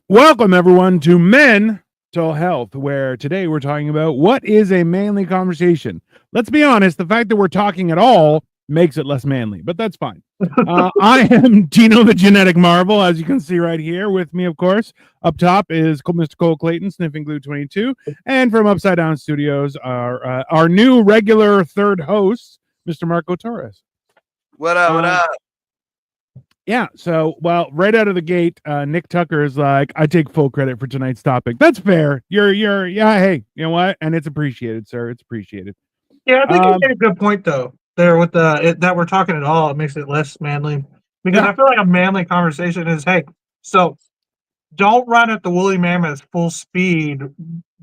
Welcome, everyone, to Mental Health, where today we're talking about what is a manly conversation. Let's be honest, the fact that we're talking at all makes it less manly, but that's fine. I am Tino the Genetic Marvel, as you can see right here. With me, of course, up top is Mr. Cole Clayton, Sniffing Glue 22, and from Upside Down Studios, our new regular third host, Mr. Marco Torres. What up? What up? Yeah, so, well, right out of the gate, Nick Tucker is like, I take full credit for tonight's topic. That's fair. Yeah, hey, you know what? And it's appreciated, sir. It's appreciated. Yeah, I think you made a good point, though, there with that we're talking at all. It makes it less manly. Because I feel like a manly conversation is, hey, so don't run at the woolly mammoth full speed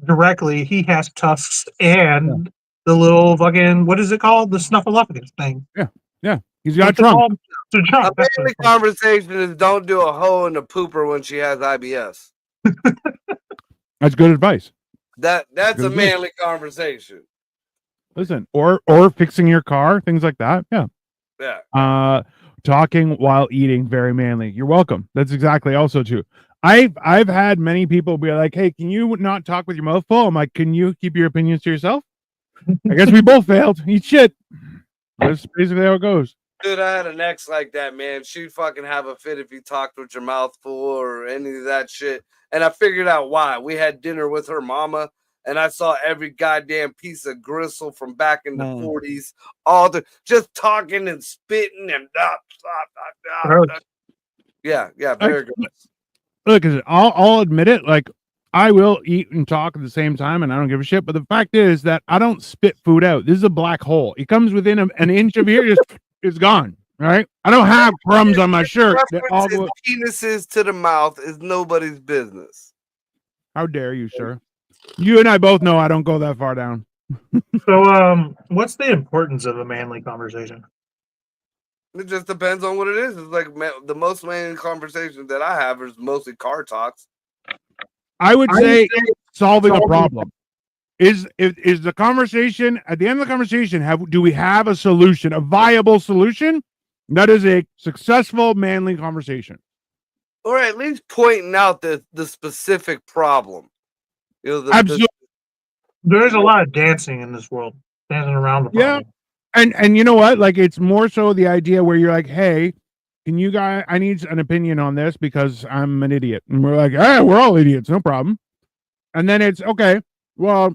directly. He has tusks and the little fucking, what is it called? The snuffleupagus thing. Yeah. He's got a trunk. A manly conversation is don't do a hoe in the pooper when she has IBS. That's good advice. That's good a manly conversation. Listen, or fixing your car, things like that. Yeah. Talking while eating, very manly. You're welcome. That's exactly also true. I've had many people be like, hey, can you not talk with your mouth full? I'm like, can you keep your opinions to yourself? I guess we both failed. Eat shit. That's basically how it goes. Dude, I had an ex like that, man. She'd fucking have a fit if you talked with your mouth full or any of that shit. And I figured out why. We had dinner with her mama, and I saw every goddamn piece of gristle from back in the 40s, all the just talking and spitting and yeah, very good. Look, I'll admit it. Like, I will eat and talk at the same time, and I don't give a shit. But the fact is that I don't spit food out. This is a black hole. It comes within an inch of here, just it's gone. Right? I don't have crumbs on my shirt. Penises to the mouth is nobody's business. How dare you, sir? You and I both know I don't go that far down. So, what's the importance of a manly conversation? It just depends on what it is. It's like the most manly conversations that I have is mostly car talks. I would say solving a problem. Is the conversation at the end of the conversation? Do we have a solution, a viable solution? That is a successful manly conversation, or at least pointing out the specific problem. You know, absolutely. There's a lot of dancing in this world, dancing around the problem. Yeah, and you know what? Like, it's more so the idea where you're like, hey, can you guys? I need an opinion on this because I'm an idiot, and we're like, hey, we're all idiots, no problem. And then it's okay. Well,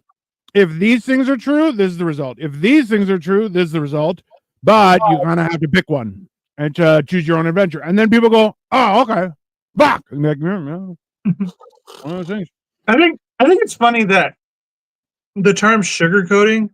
if these things are true, this is the result. If these things are true, this is the result. But you kind of have to pick one and choose your own adventure. And then people go, oh, okay. Back. Like, one of those things. I think it's funny that the term sugarcoating,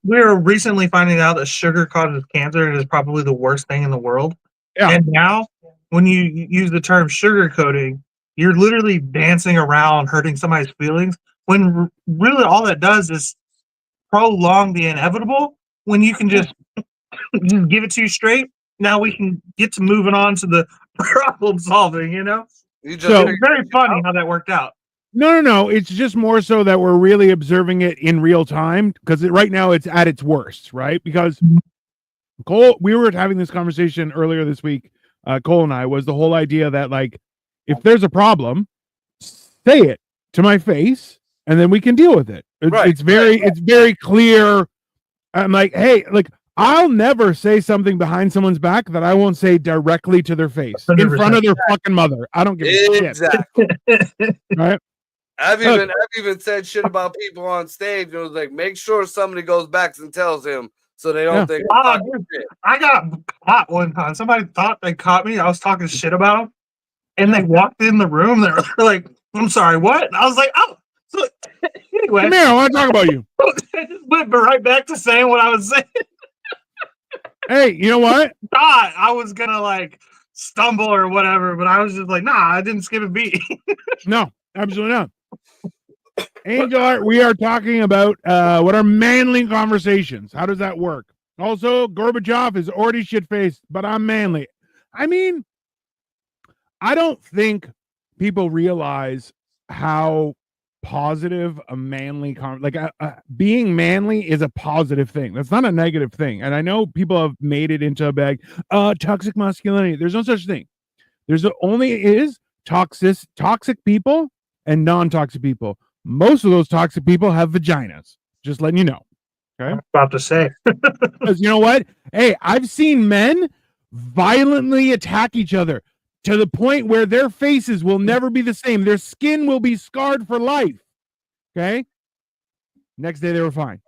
we're recently finding out that sugar causes cancer and is probably the worst thing in the world. Yeah. And now when you use the term sugarcoating, you're literally dancing around hurting somebody's feelings when really all that does is prolong the inevitable when you can just give it to you straight. Now we can get to moving on to the problem solving, you know? It's very funny how that worked out. No. It's just more so that we're really observing it in real time because right now it's at its worst, right? Because Cole, we were having this conversation earlier this week, Cole and I, was the whole idea that, like, if there's a problem, say it to my face, and then we can deal with it. It's very clear. I'm like, hey, like, I'll never say something behind someone's back that I won't say directly to their face 100%. In front of their fucking mother. I don't give a shit. Right? I've even said shit about people on stage. It was like, make sure somebody goes back and tells him so they don't think. I got caught one time. Somebody thought they caught me. I was talking shit about them, and they walked in the room. They're like, "I'm sorry, what?" And I was like, "Oh." So anyway, come here, I want to talk about you. I just went right back to saying what I was saying. Hey, you know what? Thought I was gonna like stumble or whatever, but I was just like, nah, I didn't skip a beat. No, absolutely not. Angel Art, we are talking about what are manly conversations. How does that work? Also, Gorbachev is already shit-faced, but I'm manly. I mean, I don't think people realize how positive, a manly being manly is a positive thing. That's not a negative thing. And I know people have made it into a bag. Toxic masculinity. There's no such thing. There's only is toxic people and non-toxic people. Most of those toxic people have vaginas. Just letting you know. Okay. I'm about to say. Because you know what? Hey, I've seen men violently attack each other to the point where their faces will never be the same. Their skin will be scarred for life. Okay. Next day they were fine.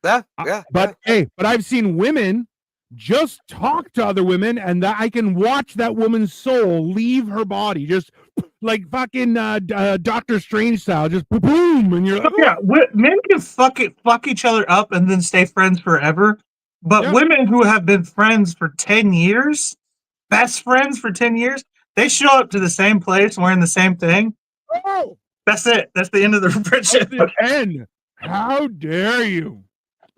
Yeah. But hey, but I've seen women just talk to other women, and that I can watch that woman's soul leave her body, just like fucking Doctor Strange style, just boom, and you're like, Yeah, men can fuck each other up and then stay friends forever. But Yeah. women who have been friends for 10 years, best friends for 10 years, they show up to the same place wearing the same thing. oh, That's it. That's the end of the friendship. that's the end. How dare you?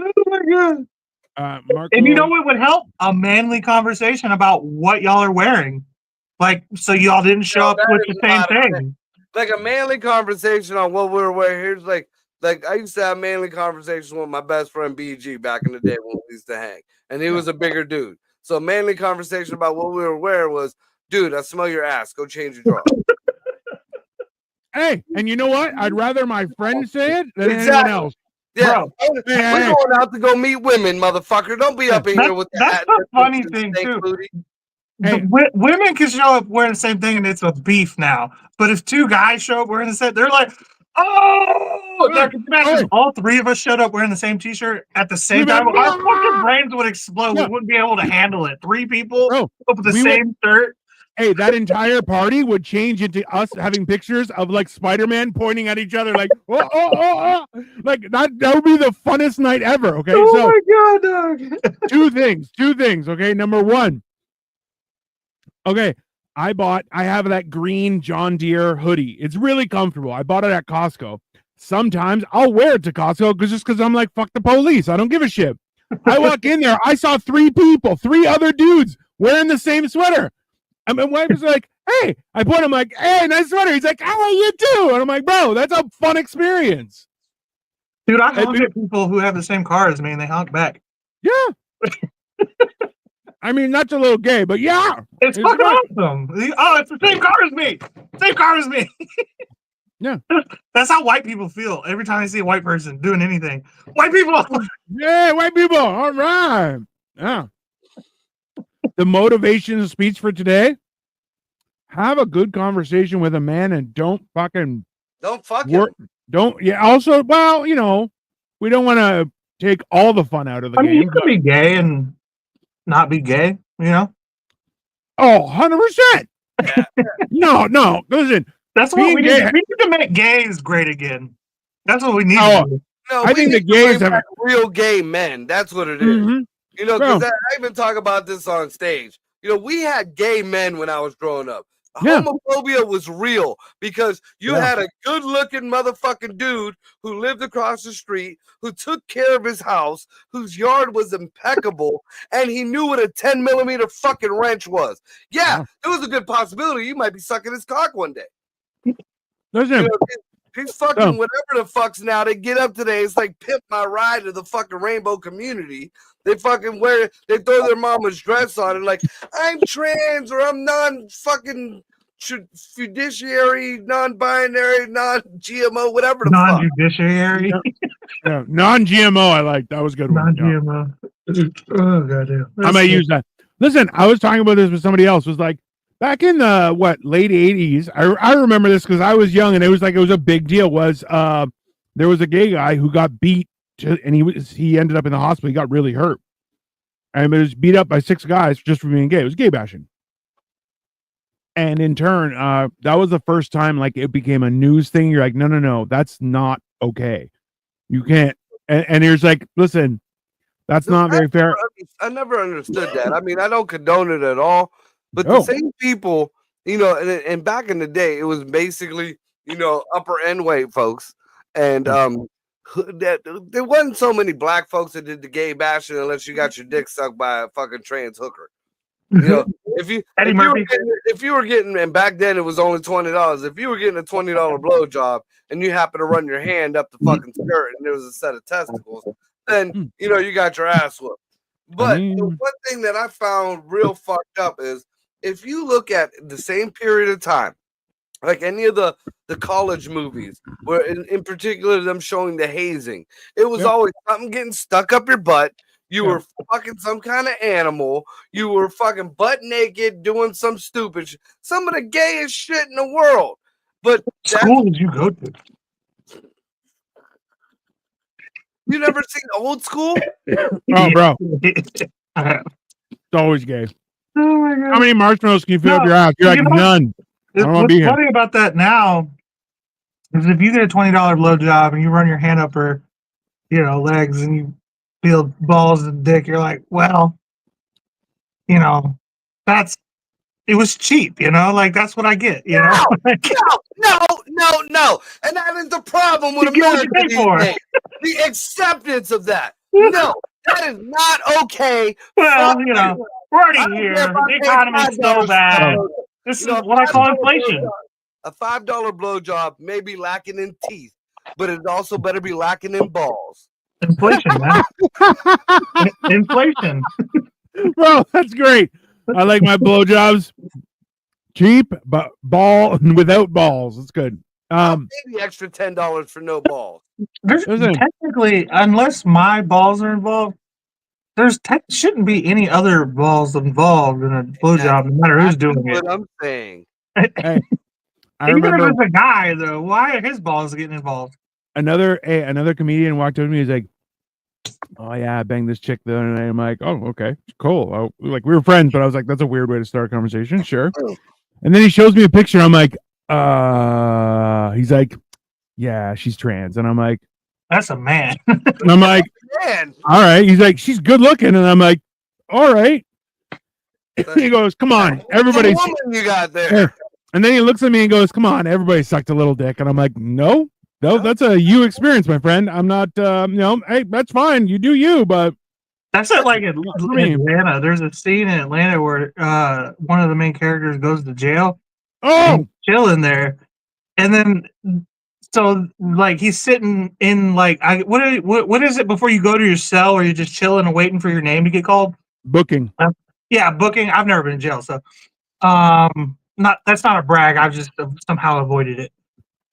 Oh my god. Marco, And you know what would help? A manly conversation about what y'all are wearing. Like, so y'all didn't show up that with is the same not a thing. Like a manly conversation on what we were wearing. Here's like I used to have manly conversations with my best friend BG back in the day when we used to hang, and he was a bigger dude. So manly conversation about what we were wearing was, dude, I smell your ass. Go change your drawers. hey, and you know what? I'd rather my friend say it than anyone Exactly. else. Yeah, Bro, we're hey. going out to go meet women, motherfucker. Don't be up in here with That's the funny thing too. Hey. Women can show up wearing the same thing and it's a beef now. But if two guys show up wearing the same, they're like, oh, Hey, imagine all three of us showed up wearing the same t-shirt at the same time. Our fucking brains would explode. Yeah. We wouldn't be able to handle it. Three people Bro, up with the we same shirt. Hey, that entire party would change into us having pictures of like Spider-Man pointing at each other, like, oh. Like that would be the funnest night ever. Okay, Oh so my god, dog. two things. Okay, number one. Okay, I have that green John Deere hoodie. It's really comfortable. I bought it at Costco. Sometimes I'll wear it to Costco because I'm like, fuck the police. I don't give a shit. I walk in there, I saw three other dudes wearing the same sweater. And my wife was like, hey, I point him like, hey, nice sweater. He's like, how are you too? And I'm like, bro, that's a fun experience. Dude, I honk at people who have the same car as me and they honk back. Yeah. I mean, that's a little gay, but yeah. It's fucking awesome. Oh, it's the same car as me. Same car as me. Yeah. That's how white people feel every time I see a white person doing anything. White people. Yeah, white people. All right. Yeah. The motivation speech for today: have a good conversation with a man and don't fuck him. Don't. Yeah. Also, well, you know, we don't want to take all the fun out of the game. You can be gay and not be gay, you know? Oh, 100%. No. Listen, that's what we need. We need to make gays great again. That's what we need to do. No, I think the gays have real gay men. That's what it is. Mm-hmm. You know, because I even talk about this on stage. You know, we had gay men when I was growing up. Yeah. Homophobia was real because you had a good-looking motherfucking dude who lived across the street, who took care of his house, whose yard was impeccable, and he knew what a 10-millimeter fucking wrench was. Yeah, there was a good possibility you might be sucking his cock one day. Listen, you know, he's fucking whatever the fucks now. They get up today. It's like pimp my ride to the fucking rainbow community. They fucking they throw their mama's dress on and like, I'm trans or I'm non-fucking fiduciary, non-binary, non-GMO, whatever the non-judiciary. Yeah, non-GMO. I like that was a good one. Non-GMO. Oh goddamn. I might use that. Listen, I was talking about this with somebody else. It was like back in the late 80s. I remember this because I was young and it was a big deal. There was a gay guy who got beat and he ended up in the hospital. He got really hurt. And it was beat up by 6 guys just for being gay. It was gay bashing. And in turn, that was the first time like it became a news thing. You're like, no, that's not okay. You can't. And there's like, listen, that's not very fair. I never understood that. I mean, I don't condone it at all. But the same people, you know, and back in the day, it was basically, you know, upper end weight folks. And there wasn't so many black folks that did the gay bashing unless you got your dick sucked by a fucking trans hooker. You know, if you Murphy. were getting, and back then it was only $20. If you were getting a $20 blowjob and you happen to run your hand up the fucking skirt and there was a set of testicles, then you know you got your ass whooped. But the one thing that I found real fucked up is if you look at the same period of time, like any of the college movies, where in particular them showing the hazing, it was always something getting stuck up your butt. You were fucking some kind of animal. You were fucking butt naked doing some stupid shit. Some of the gayest shit in the world. But what school did you go to? You never seen Old School? Oh, bro. It's always gay. Oh my God. How many marshmallows can you fill up your ass? You're like, none. What's funny about that now is if you get a $20 blowjob and you run your hand up her, legs and you feel balls and dick, you're like, well, it was cheap, like that's what I get, No, and that is the problem with America these days. The acceptance of that. No, that is not okay. Well, we're already here. The economy's so bad. This is what I call inflation. A $5 blowjob may be lacking in teeth, but it also better be lacking in balls. Inflation, man. Inflation. Bro, that's great. I like my blowjobs cheap, but without balls. It's good. Maybe extra $10 for no balls. There's technically, unless my balls are involved, shouldn't be any other balls involved in a blowjob, no matter who's doing it. What I'm saying. Hey, I even remember if it's a guy, though, why are his balls getting involved? Another comedian walked up to me. He's like, "Oh yeah, I banged this chick the other night." I'm like, "Oh, okay, cool." Like we were friends, but I was like, "That's a weird way to start a conversation." Sure. And then he shows me a picture. I'm like, he's like, "Yeah, she's trans," and I'm like, "That's a man." And I'm like, "Man, all right." He's like, "She's good looking," and I'm like, "All right." He goes, "Come on, everybody." You got there. And then he looks at me and goes, "Come on, everybody sucked a little dick," and I'm like, "No, that's a you experience, my friend. I'm not, hey, that's fine. You do you, but." That's it. Like in Atlanta, there's a scene in Atlanta where one of the main characters goes to jail. Oh, chilling there, and then so like he's sitting in like what is it before you go to your cell, or you're just chilling and waiting for your name to get called? Booking. Yeah, booking. I've never been in jail, so that's not a brag. I've just somehow avoided it.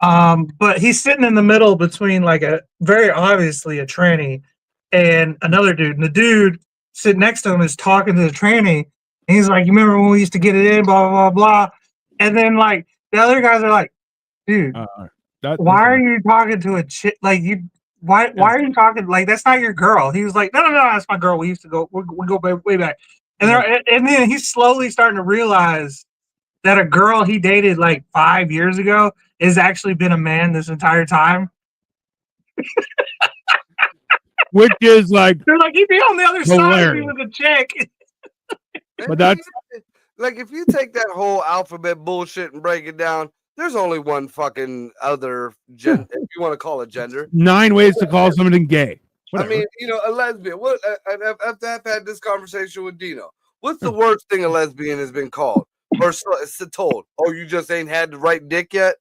But he's sitting in the middle between like a very obviously a tranny and another dude. And the dude sitting next to him is talking to the tranny. And he's like, "You remember when we used to get it in, blah, blah, blah, blah." And then like the other guys are like, "Dude, why are you talking to a chick? Like why are you talking? Like, that's not your girl." He was like, No, that's my girl. We used to go, we go way back. And then he's slowly starting to realize that a girl he dated like 5 years ago has actually been a man this entire time. Which is like, they're like, he'd be on the other side with a chick. But that's like, if you take that whole alphabet bullshit and break it down, there's only one fucking other gender, if you want to call it gender. 9 ways to call somebody gay. Whatever. I mean, a lesbian. What? After I've had this conversation with Dino, what's the worst thing a lesbian has been called or told? Oh, you just ain't had the right dick yet.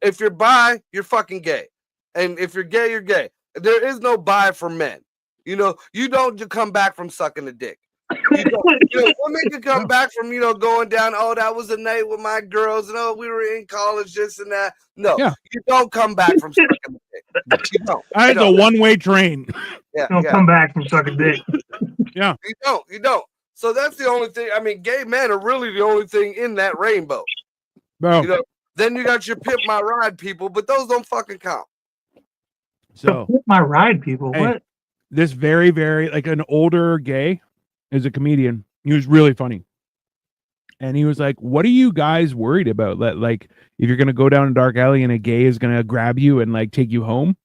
If you're bi, you're fucking gay, and if you're gay, you're gay. There is no bi for men. You don't come back from sucking a dick. Women can come back from going down. Oh, that was a night with my girls, and we were in college, this and that. No, you don't come back from sucking a dick. You don't. It's a one-way train. Yeah, don't come back from sucking dick. Yeah, you don't. So that's the only thing. I mean, gay men are really the only thing in that rainbow. Bro. Then you got your pimp my ride people, but those don't fucking count. So pimp my ride people. Hey, what? This very, very like an older gay is a comedian. He was really funny. And he was like, "What are you guys worried about? Like, if you're gonna go down a dark alley and a gay is gonna grab you and like take you home?"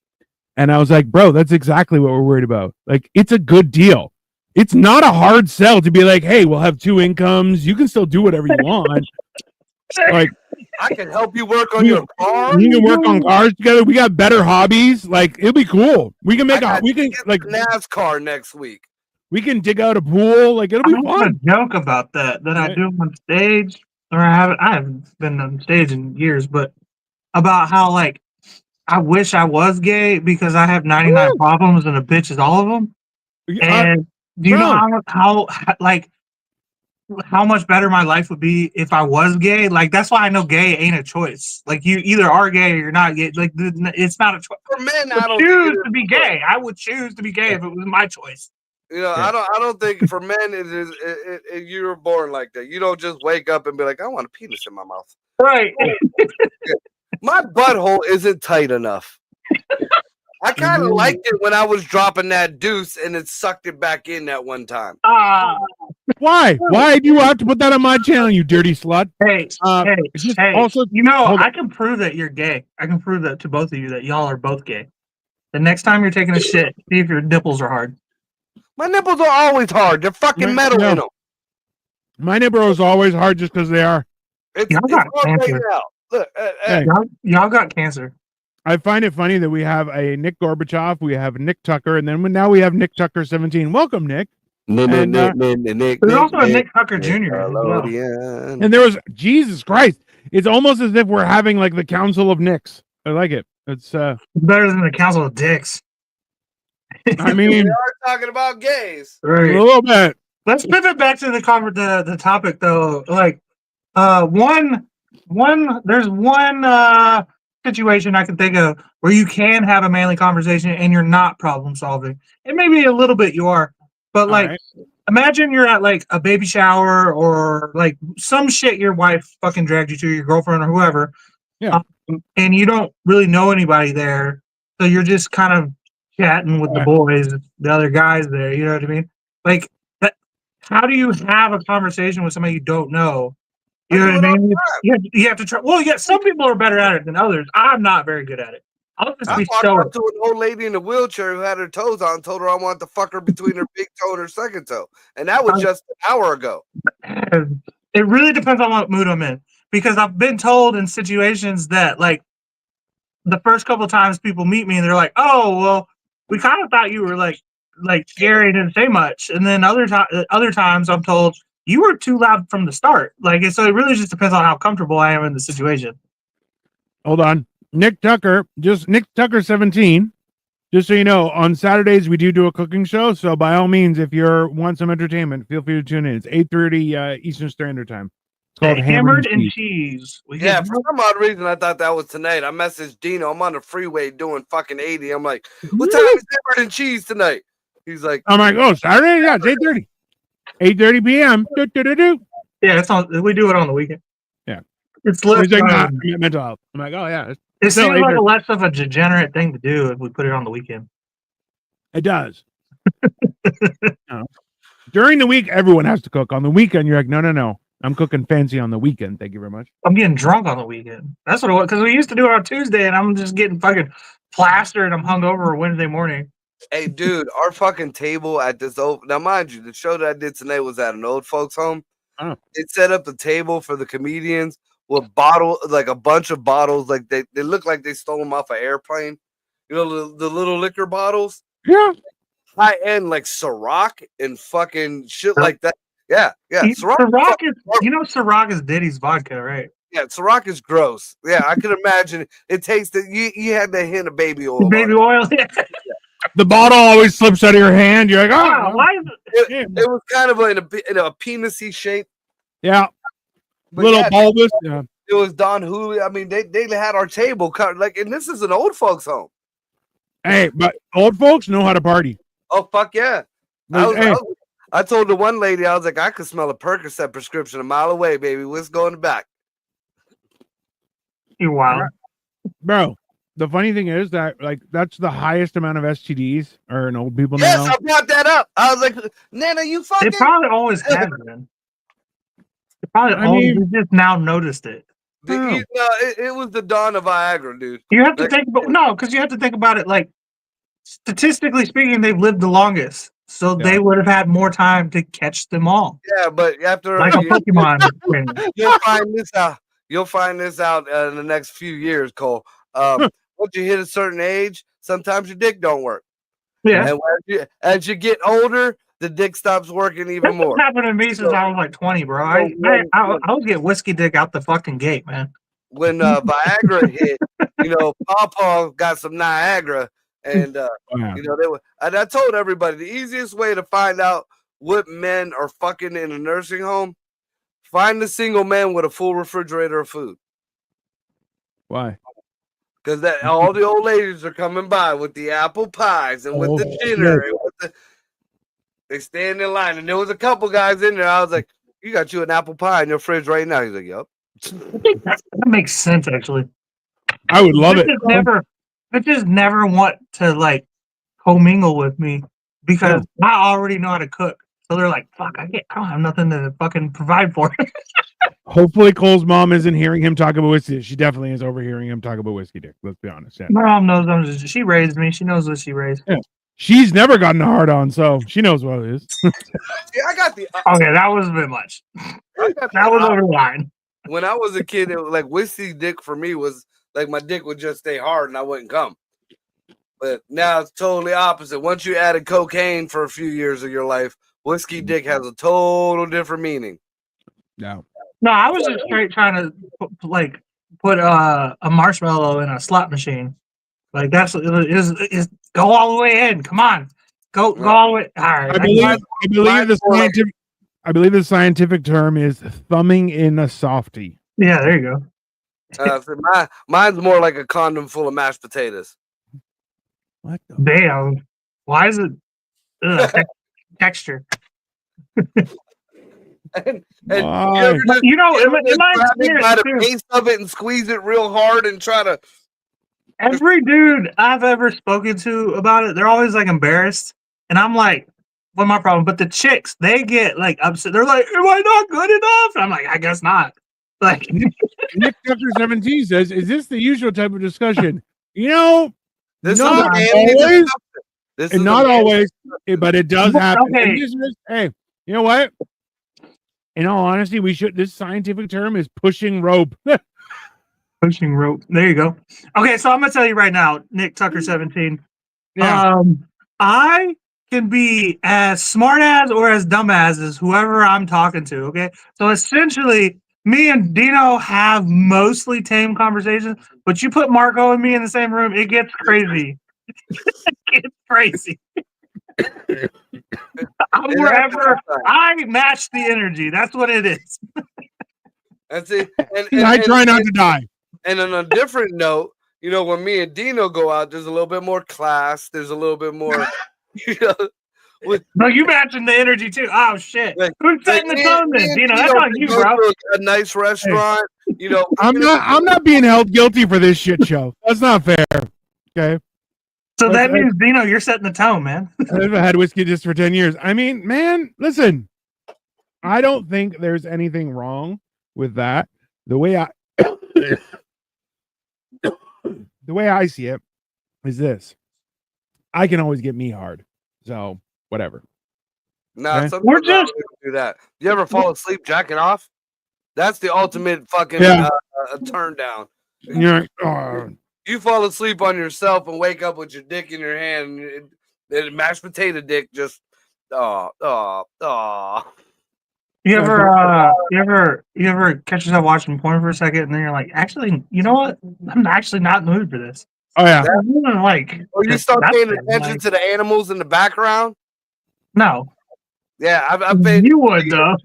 And I was like, "Bro, that's exactly what we're worried about. Like, it's a good deal. It's not a hard sell to be like, hey, we'll have 2 incomes. You can still do whatever you want. Like, I can help you work on your car. You can work on cars together. We got better hobbies. Like, it'll be cool. We can make like NASCAR next week. We can dig out a pool. Like it'll I'm be having fun. a joke about that I Right. do on stage, or I haven't been on stage in years, but about how like I wish I was gay because I have 99 problems and a bitch is all of them. And do you know Bro. how like how much better my life would be if I was gay? Like that's why I know gay ain't a choice. Like you either are gay or you're not gay. Like it's not a choice. For men, I would I don't think it choose is to be a choice. gay. I would choose to be gay if it was my choice. You know, Yeah. I don't think for men it is. You were born like that. You don't just wake up and be like, I want a penis in my mouth. Right. My butthole isn't tight enough. I kind of liked it when I was dropping that deuce and it sucked it back in that one time. Why? Why do you have to put that on my channel, you dirty slut? Hey, It's just hey, also, you know, hold on. I can prove that you're gay. I can prove that to both of you that y'all are both gay. The next time you're taking a shit, see if your nipples are hard. My nipples are always hard. They're fucking metal in them. My nipple is always hard just because they are. It's Y'all got all cancer. laid out. Look, Hey. Y'all got cancer. I find it funny that we have a Nick Gorbachev, we have Nick Tucker, and then now we have Nick Tucker 17. Welcome, Nick. Nick. There's also a Nick Tucker Jr. as well. And there was Jesus Christ. It's almost as if we're having like the Council of Nicks. I like it. It's better than the Council of Dicks. I We mean, are talking about gays. a Right. little bit. Let's pivot back to the topic though. Like there's one situation I can think of where you can have a manly conversation and you're not problem solving. And maybe a little bit you are, but All like right. imagine you're at like a baby shower or like some shit your wife fucking dragged you to, your girlfriend or whoever. Yeah. And you don't really know anybody there. So you're just kind of chatting with the Right. boys, the other guys there, you know what I mean? Like that, how do you have a conversation with somebody you don't know? You know what I mean? You have to try. Well, yeah, some people are better at it than others. I'm not very good at it. I'll just I be walked stoic. up to an old lady in a wheelchair who had her toes on, told her I wanted to fuck her between her big toe and her second toe. And that was just an hour ago. It really depends on what mood I'm in. Because I've been told in situations that like the first couple of times people meet me and they're like, oh, well, we kind of thought you were like scary and didn't say much. And then other times I'm told you were too loud from the start. Like, so it really just depends on how comfortable I am in the situation. Hold on. Nick Tucker 17. Just so you know, on Saturdays we do a cooking show. So by all means, if you want some entertainment, feel free to tune in. It's 8:30 Eastern Standard Time. It's called Hammered and Cheese. Yeah, for some odd reason I thought that was tonight. I messaged Dino. I'm on the freeway doing fucking 80. I'm like, what time is Hammered and Cheese tonight? He's like, I'm like, oh, Saturday? Yeah, it's 8:30. 8:30 p.m. Yeah, it's on. We do it on the weekend. Yeah, it's less. He's like, nah, mental health. I'm like, oh yeah, it seems like less of a degenerate thing to do if we put it on the weekend. It does. During the week, everyone has to cook. On the weekend, you're like, no. I'm cooking fancy on the weekend. Thank you very much. I'm getting drunk on the weekend. That's what it was. Because we used to do it on Tuesday, and I'm just getting fucking plastered. I'm hungover Wednesday morning. Hey, dude, our fucking table at this old. Now, mind you, the show that I did tonight was at an old folks' home. Oh. It set up the table for the comedians with like a bunch of bottles. Like they look like they stole them off an airplane. You know, the little liquor bottles. Yeah. High end, like Ciroc and fucking shit like that. Yeah. Ciroc is, Ciroc is Diddy's vodka, right? Yeah, Ciroc is gross. Yeah, I can imagine it tasted. You had that hint of baby oil. Baby oil. The bottle always slips out of your hand. You're like, oh, why is it was kind of in a penisy shape. Yeah, but little bulbous. Yeah. It was Don Julio. I mean, they had our table covered. Like, and this is an old folks' home. Hey, but old folks know how to party. Oh fuck yeah! I told the one lady, I was like, I could smell a Percocet prescription a mile away, baby. What's going back? You wild, bro. The funny thing is that like that's the highest amount of STDs or in old people. Yes, now. I brought that up. I was like, Nana, you fucking. It probably always has been. It probably we just now noticed it. It was the dawn of Viagra, dude. You have to think about because you have to think about it. Like statistically speaking, they've lived the longest, so they would have had more time to catch them all. Yeah, but after like a Pokemon, you'll find this out in the next few years, Cole. Once you hit a certain age, sometimes your dick don't work. Yeah. And as you get older, the dick stops working even more. That's happened to me since I was like 20, bro. I was get whiskey dick out the fucking gate, man. When Viagra hit, Pawpaw got some Niagara, and Wow. they were. And I told everybody the easiest way to find out what men are fucking in a nursing home: find a single man with a full refrigerator of food. Why? Because all the old ladies are coming by with the apple pies and with the dinner. And with they stand in line, and there was a couple guys in there. I was like, "You got you an apple pie in your fridge right now?" He's like, "Yep." That makes sense, actually. I would love it. Bitches never want to like commingle with me because I already know how to cook. So they're like, "Fuck, I don't have nothing to fucking provide for." Hopefully, Cole's mom isn't hearing him talk about whiskey. She definitely is overhearing him talk about whiskey dick. Let's be honest. Yeah. My mom knows she raised me. She knows what she raised. Yeah. She's never gotten a hard on, so she knows what it is. See, I got the. Okay, that was a bit much. That was over the line. When I was a kid, it was like whiskey dick for me was like my dick would just stay hard and I wouldn't come. But now it's totally opposite. Once you added cocaine for a few years of your life, whiskey dick has a total different meaning. No. No, I was just straight trying to put a marshmallow in a slot machine. Like that's is go all the way in. Come on, go all the way. All right. I believe the scientific term is thumbing in a softie. Yeah, there you go. So mine's more like a condom full of mashed potatoes. What? Damn. Why is it texture? And Why? You know, in my grab it by the experience, base of it and squeeze it real hard and try to. every dude I've ever spoken to about it, they're always like embarrassed, and I'm like, "What my problem?" But the chicks, they get like upset. They're like, "Am I not good enough?" And I'm like, "I guess not." Like Nick Tucker 17 says, "Is this the usual type of discussion?" Not always. And not always, but it does happen. Okay. Hey, you know what? In all honesty, this scientific term is pushing rope. pushing rope. There you go. Okay, so I'm gonna tell you right now, Nick Tucker 17. Yeah. I can be as smart as or as dumb as whoever I'm talking to. Okay, so essentially, me and Dino have mostly tame conversations, but you put Marco and me in the same room, it gets crazy. It's crazy. Wherever I match the energy, that's what it is. That's it. I try not to die. And on a different note, when me and Dino go out, there's a little bit more class. There's a little bit more, No, you matching the energy too. Oh shit! Who's setting the tone then, Dino? That's on you, bro. A nice restaurant. I'm not being held guilty for this shit show. That's not fair. Okay. So that means, Dino, you're setting the tone, man. I've had whiskey just for 10 years. I mean, man, listen. I don't think there's anything wrong with that. The way I see it is this. I can always get me hard. So, whatever. Nah, okay? We're just do that. You ever fall asleep jacking off? That's the ultimate fucking turn down. And you're like, oh. You fall asleep on yourself and wake up with your dick in your hand, and mashed potato dick just You ever catch yourself watching porn for a second and then you're like, actually, you know what? I'm actually not in the mood for this. Oh yeah. Or you start paying attention to the animals in the background. No. Yeah, I've been. You would though,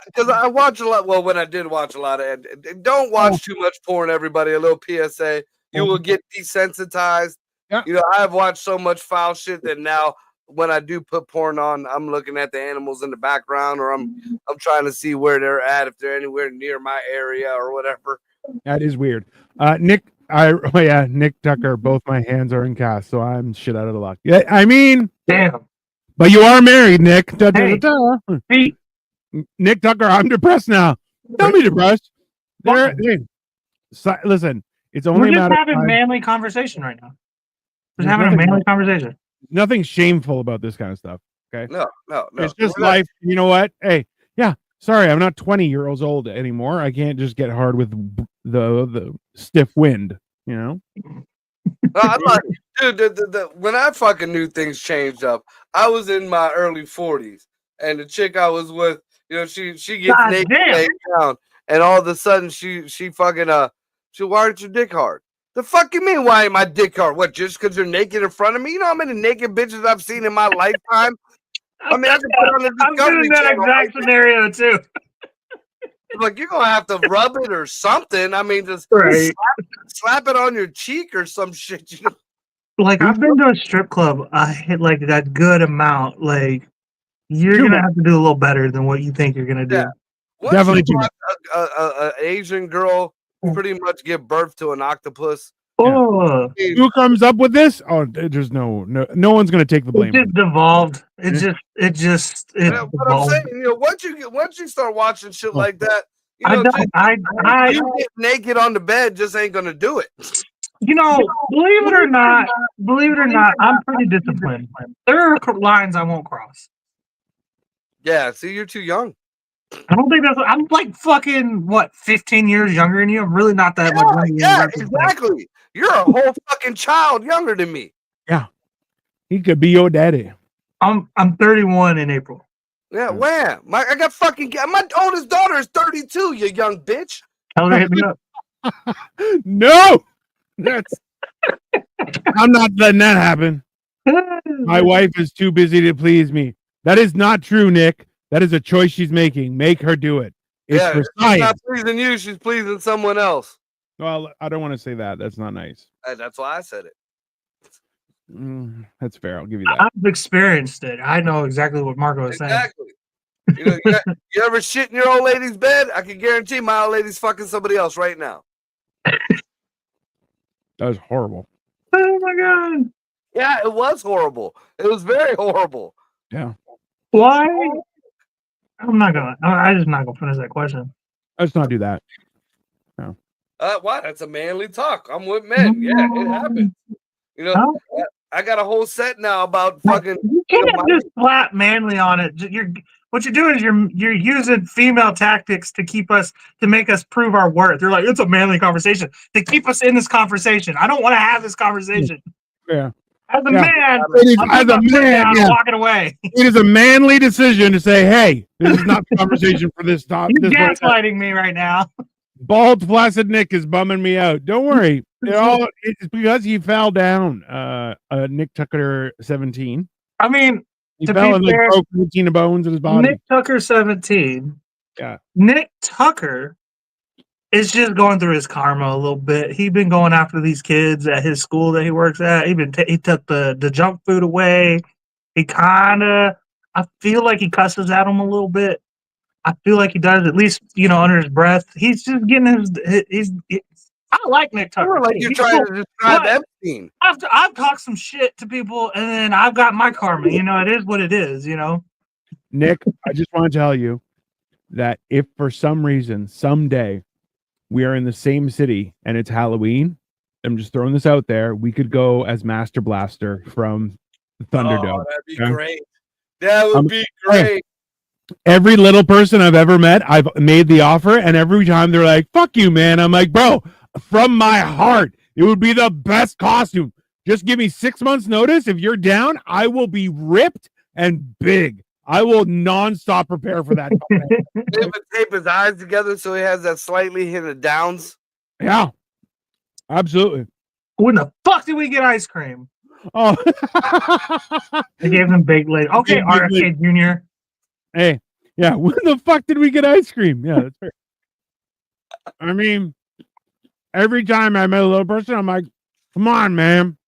because I watch a lot. Well, when I did watch a lot of, don't watch too much porn. Everybody, a little PSA. You will get desensitized. Yeah. I've watched so much foul shit that now when I do put porn on, I'm looking at the animals in the background, or I'm trying to see where they're at, if they're anywhere near my area or whatever. That is weird. Nick Tucker. Both my hands are in cast, so I'm shit out of the luck. Yeah, I mean, damn. But you are married, Nick. Hey. Nick Tucker, I'm depressed now. Don't be depressed. Listen, it's only we're just having manly conversation right now. We're having a manly conversation. Nothing shameful about this kind of stuff. Okay. No. It's just life. You know what? Hey, yeah. Sorry, I'm not 20 years old anymore. I can't just get hard with the stiff wind. I'm like, dude, when I fucking knew things changed up, I was in my early 40s, and the chick I was with, she gets God naked damn. laid down, and all of a sudden she fucking why aren't your dick hard? The fuck you mean? Why ain't my dick hard? What? Just because you're naked in front of me? You know how many naked bitches I've seen in my lifetime? I mean, I can put on the I'm Discovery doing that Channel. exact scenario too. Like, you're gonna have to rub it or something. I mean, just Right. slap it on your cheek or some shit. Like I've been to a strip club. I hit like that good amount. Like you're Too gonna much. have to do a little better than what you think you're gonna do. Yeah. Once Definitely you too watch a Asian girl pretty much give birth to an octopus. Oh, Who comes up with this? Oh, there's no one's gonna take the it blame. just devolved. It Yeah. just What I'm devolved. saying, once you start watching shit like that, I don't. you get naked on the bed just ain't gonna do it. Believe it or not, I'm pretty disciplined. There are lines I won't cross. Yeah, see, you're too young. I don't think that's. I'm like fucking 15 years younger than you. I'm really not that much younger than you. Yeah, exactly. You're a whole fucking child younger than me. He could be your daddy. I'm 31 in April. Yeah, wham. I got fucking. My oldest daughter is 32. You young bitch. Tell her to hit me up. No, that's. I'm not letting that happen. My wife is too busy to please me. That is not true, Nick. That is a choice she's making. Make her do it. It's for She's science. not pleasing you. She's pleasing someone else. Well, I don't want to say that. That's not nice. That's why I said it. That's fair. I'll give you that. I've experienced it. I know exactly what Marco is saying. Exactly. You ever shit in your old lady's bed? I can guarantee my old lady's fucking somebody else right now. That was horrible. Oh my god! Yeah, it was horrible. It was very horrible. Yeah. Why? I'm just not gonna finish that question. Let's not do that. Why? That's a manly talk. I'm with men. Yeah, it happens. I got a whole set now about fucking. You can't just slap manly on it. What you're doing is you're using female tactics to make us prove our worth. You're like, it's a manly conversation to keep us in this conversation. I don't want to have this conversation. Yeah. As a man, yeah. walking away. It is a manly decision to say, "Hey, this is not the conversation for this topic." You're gaslighting me right now. Bald, flaccid Nick is bumming me out. Don't worry. It's because he fell down. Nick Tucker 17. I mean, He to fell be and fair, broke 15 bones in his body. Nick Tucker 17. Yeah. Nick Tucker is just going through his karma a little bit. He's been going after these kids at his school that he works at. He took the junk food away. He I feel like he cusses at him a little bit. I feel like he does, at least, under his breath. He's just getting I like Nick Tucker. Like you're trying to describe Epstein. I've talked some shit to people, and then I've got my karma. It is what it is, Nick, I just want to tell you that if for some reason, someday, we are in the same city and it's Halloween, I'm just throwing this out there, we could go as Master Blaster from Thunderdome. Oh, that'd be great. That would be great. Every little person I've ever met, I've made the offer, and every time they're like, "Fuck you, man." I'm like, "Bro, from my heart, it would be the best costume. Just give me 6 months notice. If you're down, I will be ripped and big. I will nonstop prepare for that." Tape his eyes together so he has that slightly hint of downs. Yeah, absolutely. When the fuck did we get ice cream? Oh, They gave him big lady. Okay, RFK Jr. Hey, yeah. When the fuck did we get ice cream? Yeah, that's fair. I mean, every time I met a little person, I'm like, "Come on, man.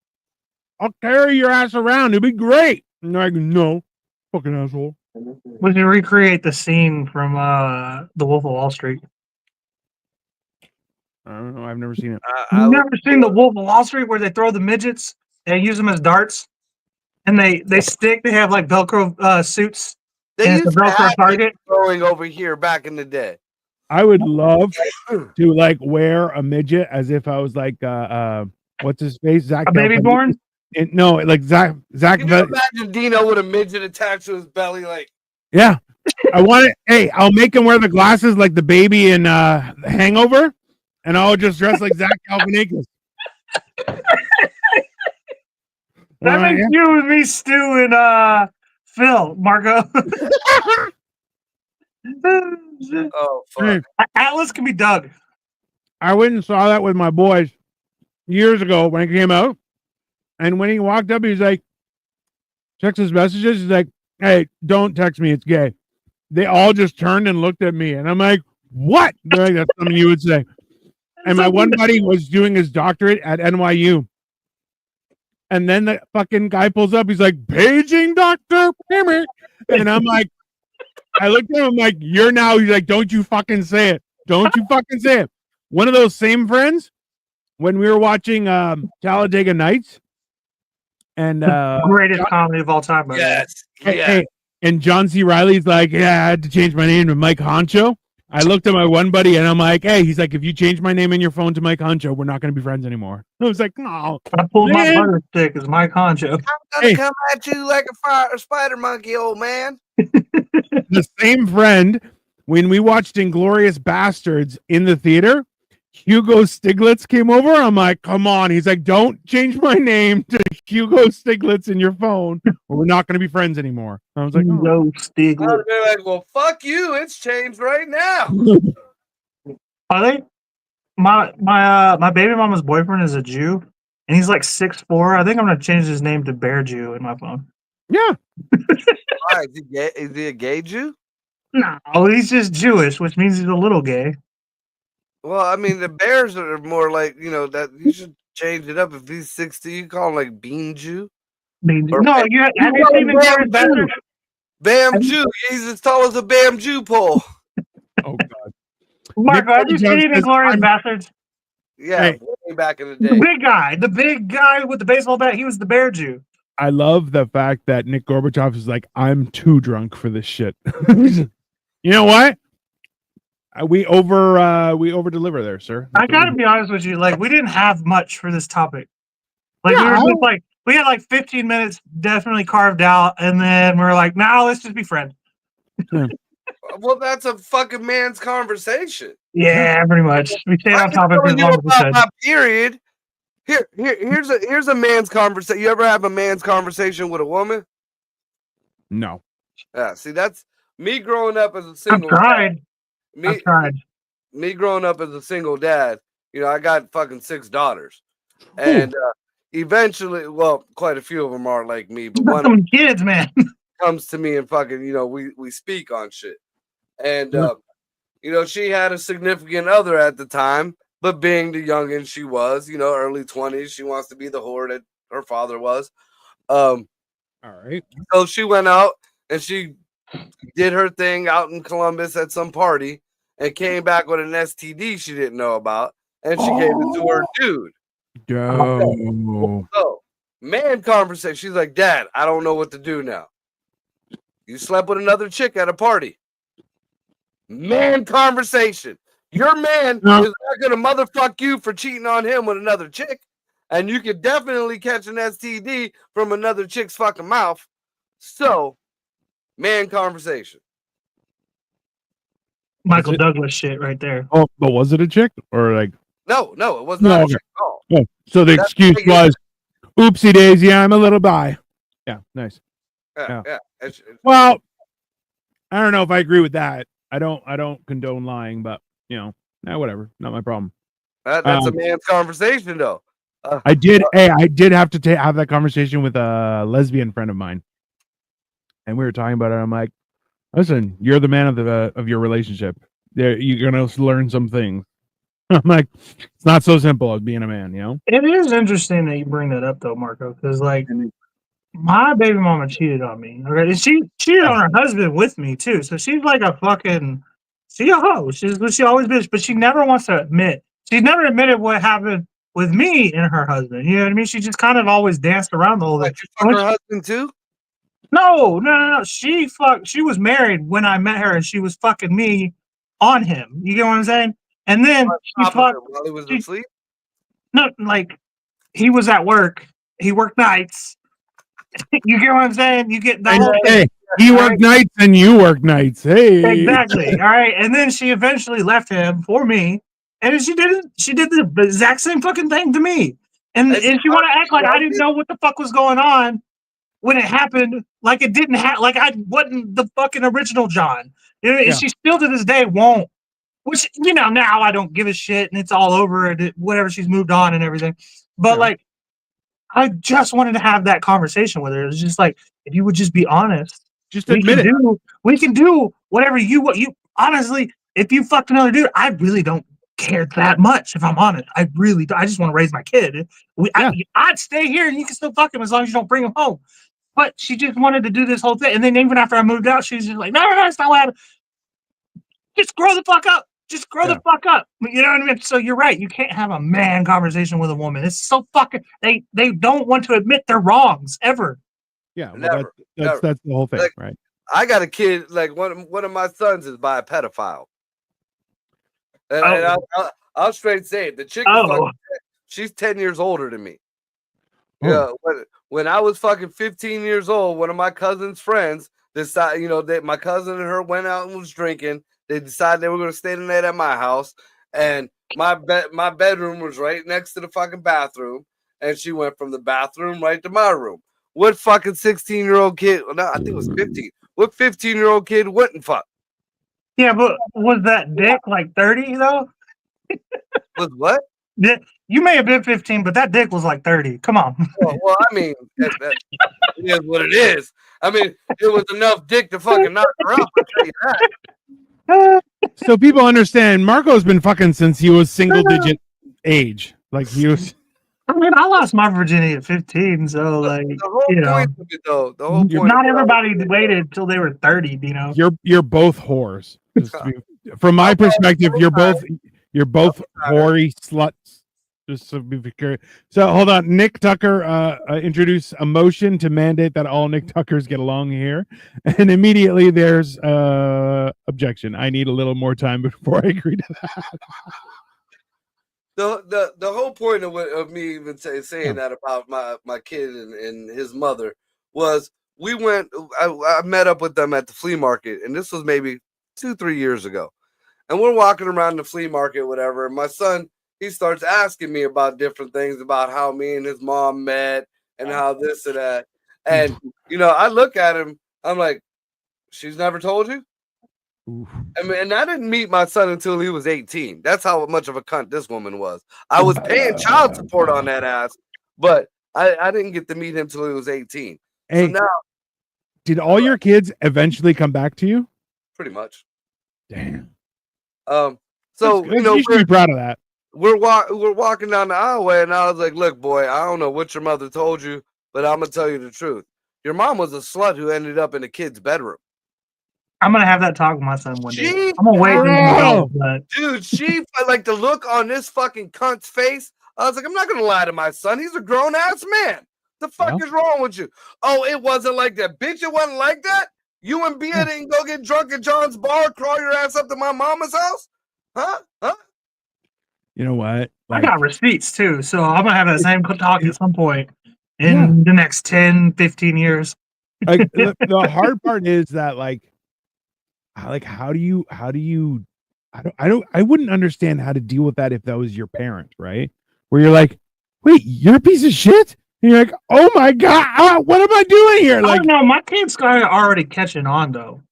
I'll carry your ass around. It'll be great." And they're like, "No, fucking asshole." We can recreate the scene from The Wolf of Wall Street. I don't know. I've never seen it. You've never seen The Wolf of Wall Street where they throw the midgets? They use them as darts, and they have like Velcro suits. They used to have target throwing over here back in the day. I would love to like wear a midget as if I was like what's his face? Zach. A baby born? No, like Zach. Can you imagine Dino with a midget attached to his belly? Like, yeah. I want it. Hey, I'll make him wear the glasses like the baby in Hangover, and I'll just dress like Zach Galifianakis. That makes you and me, Stu and Phil, Marco. Oh fuck. Atlas can be Doug. I went and saw that with my boys years ago when it came out. And when he walked up, he's like, checks his messages. He's like, hey, don't text me. It's gay. They all just turned and looked at me. And I'm like, what? They're like, that's something you would say. And my one buddy was doing his doctorate at NYU. And then the fucking guy pulls up. He's like, paging Dr. Hammer. And I'm like, I looked at him. I'm like, you're now. He's like, don't you fucking say it. Don't you fucking say it. One of those same friends, when we were watching Talladega Nights, and Greatest comedy of all time. By the way. Yes. hey, and John C. Riley's like, yeah, I had to change my name to Mike Honcho. I looked at my one buddy and I'm like, hey, he's like, if you change my name in your phone to Mike Honcho, we're not going to be friends anymore. I was like, no. I pulled my Man. butter stick as my concho. I'm gonna Hey. come at you like a spider monkey, old man. The same friend, when we watched Inglourious Bastards in the theater, Hugo Stiglitz came over. I'm like, come on. He's like, don't change my name to Hugo Stiglitz in your phone, or we're not going to be friends anymore. I was like, oh. No I would Stiglitz. be like, well, fuck you. It's changed right now. Are they? My baby mama's boyfriend is a Jew, and he's like 6'4". I think I'm gonna change his name to Bear Jew in my phone. Yeah. Why, is he gay? Is he a gay Jew? No, he's just Jewish, which means he's a little gay. Well, I mean, the Bears are more like, that you should change it up. If he's 60, you call him like Bean Jew. I mean, Or- no, have you seen the Glorious Bastards? Bam Jew. He's as tall as a Bam Jew pole. Oh, God. Marco, have you Nick Jones seen the says, Glorious I'm- Bastards? Yeah, Hey. way back in the The day. big guy with the baseball bat, he was the Bear Jew. I love the fact that Nick Gorbachev is like, I'm too drunk for this shit. You know what? We over deliver there, sir. I gotta be honest with you, like we didn't have much for this topic. Like Yeah, we were just like we had like 15 minutes definitely carved out, and then we are like, nah, let's just be friends. Well, that's a fucking man's conversation. Yeah, pretty much. We stayed I on can topic tell as you long as we about could. my period. Here's a man's conversation. You ever have a man's conversation with a woman? No. Yeah, see, that's me growing up as a I've single tried. dad. I've tried. Me growing up as a single dad, I got fucking 6 daughters. And eventually, well, quite a few of them are like me, but You got one some kids, man. comes to me and fucking, we speak on shit. And Yeah. she had a significant other at the time, but being the youngin' she was, early 20s, she wants to be the whore that her father was. All right. So she went out and she did her thing out in Columbus at some party and came back with an STD she didn't know about, and she gave it to her dude. Go. So, man conversation. She's like, Dad, I don't know what to do now. You slept with another chick at a party. Man conversation. Your man No. is not gonna motherfuck you for cheating on him with another chick. And you could definitely catch an STD from another chick's fucking mouth. So, man conversation. Michael it- Douglas shit right there. Oh, but was it a chick or like? No, it was No, not a okay. chick at all. Oh, so the That's excuse big. was, oopsie daisy, I'm a little bi. Yeah, nice. Yeah. Well, I don't know if I agree with that. I don't condone lying, but whatever, not my problem. That's a man's conversation, though. I did have to have that conversation with a lesbian friend of mine, and we were talking about it. I'm like, listen, you're the man of your relationship. You're gonna learn some things. I'm like, it's not so simple as being a man, It is interesting that you bring that up though, Marco, because like my baby mama cheated on me. Okay, and she cheated on her husband with me too. So she's like a fucking she a hoe. She always been, but she never wants to admit. She's never admitted what happened with me and her husband. You know what I mean? She just kind of always danced around the whole thing. Like, you fuck her husband too? No. She was married when I met her, and she was fucking me on him. You get what I'm saying? And then she Top of fucked. it while he was she- asleep? No, like he was at work. He worked nights. You get what I'm saying? You get the whole thing. Hey, he worked nights and you work nights. Hey, Exactly. All right. And then she eventually left him for me. And then she did the exact same fucking thing to me. And And if you want to act like I loved didn't it? know what the fuck was going on when it happened, like it didn't happen, like I wasn't the fucking original John. You know, and Yeah. she still to this day won't. Which, you know, now I don't give a shit and it's all over and whatever, she's moved on and everything. But Yeah. like, I just wanted to have that conversation with her. It was just like, if you would just be honest, Just admit it. we can do whatever you want. You honestly, if you fucked another dude, I really don't care that much. If I'm honest, I really do. I just want to raise my kid. I'd stay here and you can still fuck him as long as you don't bring him home. But she just wanted to do this whole thing, and then even after I moved out, she's just like, no, that's not what happened. Just grow the fuck up. Just grow the fuck up. You know what I mean? So you're right. You can't have a man conversation with a woman. It's so fucking. They don't want to admit their wrongs ever. Yeah, well, Never, that's the whole thing, like, right? I got a kid, like one of my sons is by a pedophile. And I'll straight say it. The chick is fucking, she's 10 years older than me. Yeah, when I was fucking 15 years old, one of my cousin's friends decided, you know, that my cousin and her went out and was drinking. They decided they were going to stay the night at my house, and my bedroom was right next to the fucking bathroom, and she went from the bathroom right to my room. What fucking 16-year-old kid? No, I think it was 15. What 15-year-old kid wouldn't fuck? Yeah, but was that dick like 30 though? Was what? Yeah, you may have been 15, but that dick was like 30. Come on. Well, I mean, it is what it is. I mean, it was enough dick to fucking knock her out. I'll tell you that. So people understand, Marco's been fucking since he was single digit age. Like he was. I mean, I lost my virginity at 15, so like, The whole you know, point of it, though, the whole point. not everybody waited until they were 30. You know, You're both whores. From my perspective, you're both hoary sluts. Just to be clear. So hold on, Nick Tucker introduced a motion to mandate that all Nick Tuckers get along here, and immediately there's objection. I need a little more time before I agree to that. The whole point of me even saying that about my kid and his mother was I met up with them at the flea market, and this was maybe 2-3 years ago, and we're walking around the flea market, whatever, and my son, he starts asking me about different things, about how me and his mom met and how this and that. And, you know, I look at him, I'm like, she's never told you? Oof. I mean, and I didn't meet my son until he was 18. That's how much of a cunt this woman was. I was paying child support on that ass, but I didn't get to meet him till he was 18. Hey, so now, did all your kids eventually come back to you? Pretty much. Damn. So, you know, you should be proud of that. We're walking down the aisleway, and I was like, look, boy, I don't know what your mother told you, but I'm going to tell you the truth. Your mom was a slut who ended up in a kid's bedroom. I'm going to have that talk with my son one day. I'm going to wait. Dude, she, like, the look on this fucking cunt's face, I was like, I'm not going to lie to my son. He's a grown-ass man. The fuck is wrong with you? Oh, it wasn't like that. Bitch, it wasn't like that? You and Bia didn't go get drunk at John's bar, crawl your ass up to my mama's house? Huh? You know what? I got receipts too, so I'm gonna have that same talk at some point in the next 10, 15 years. Like the hard part is that like how do you I wouldn't understand how to deal with that if that was your parent, right? Where you're like, wait, you're a piece of shit? And you're like, oh my god, what am I doing here? Like, no, my kid's already catching on though.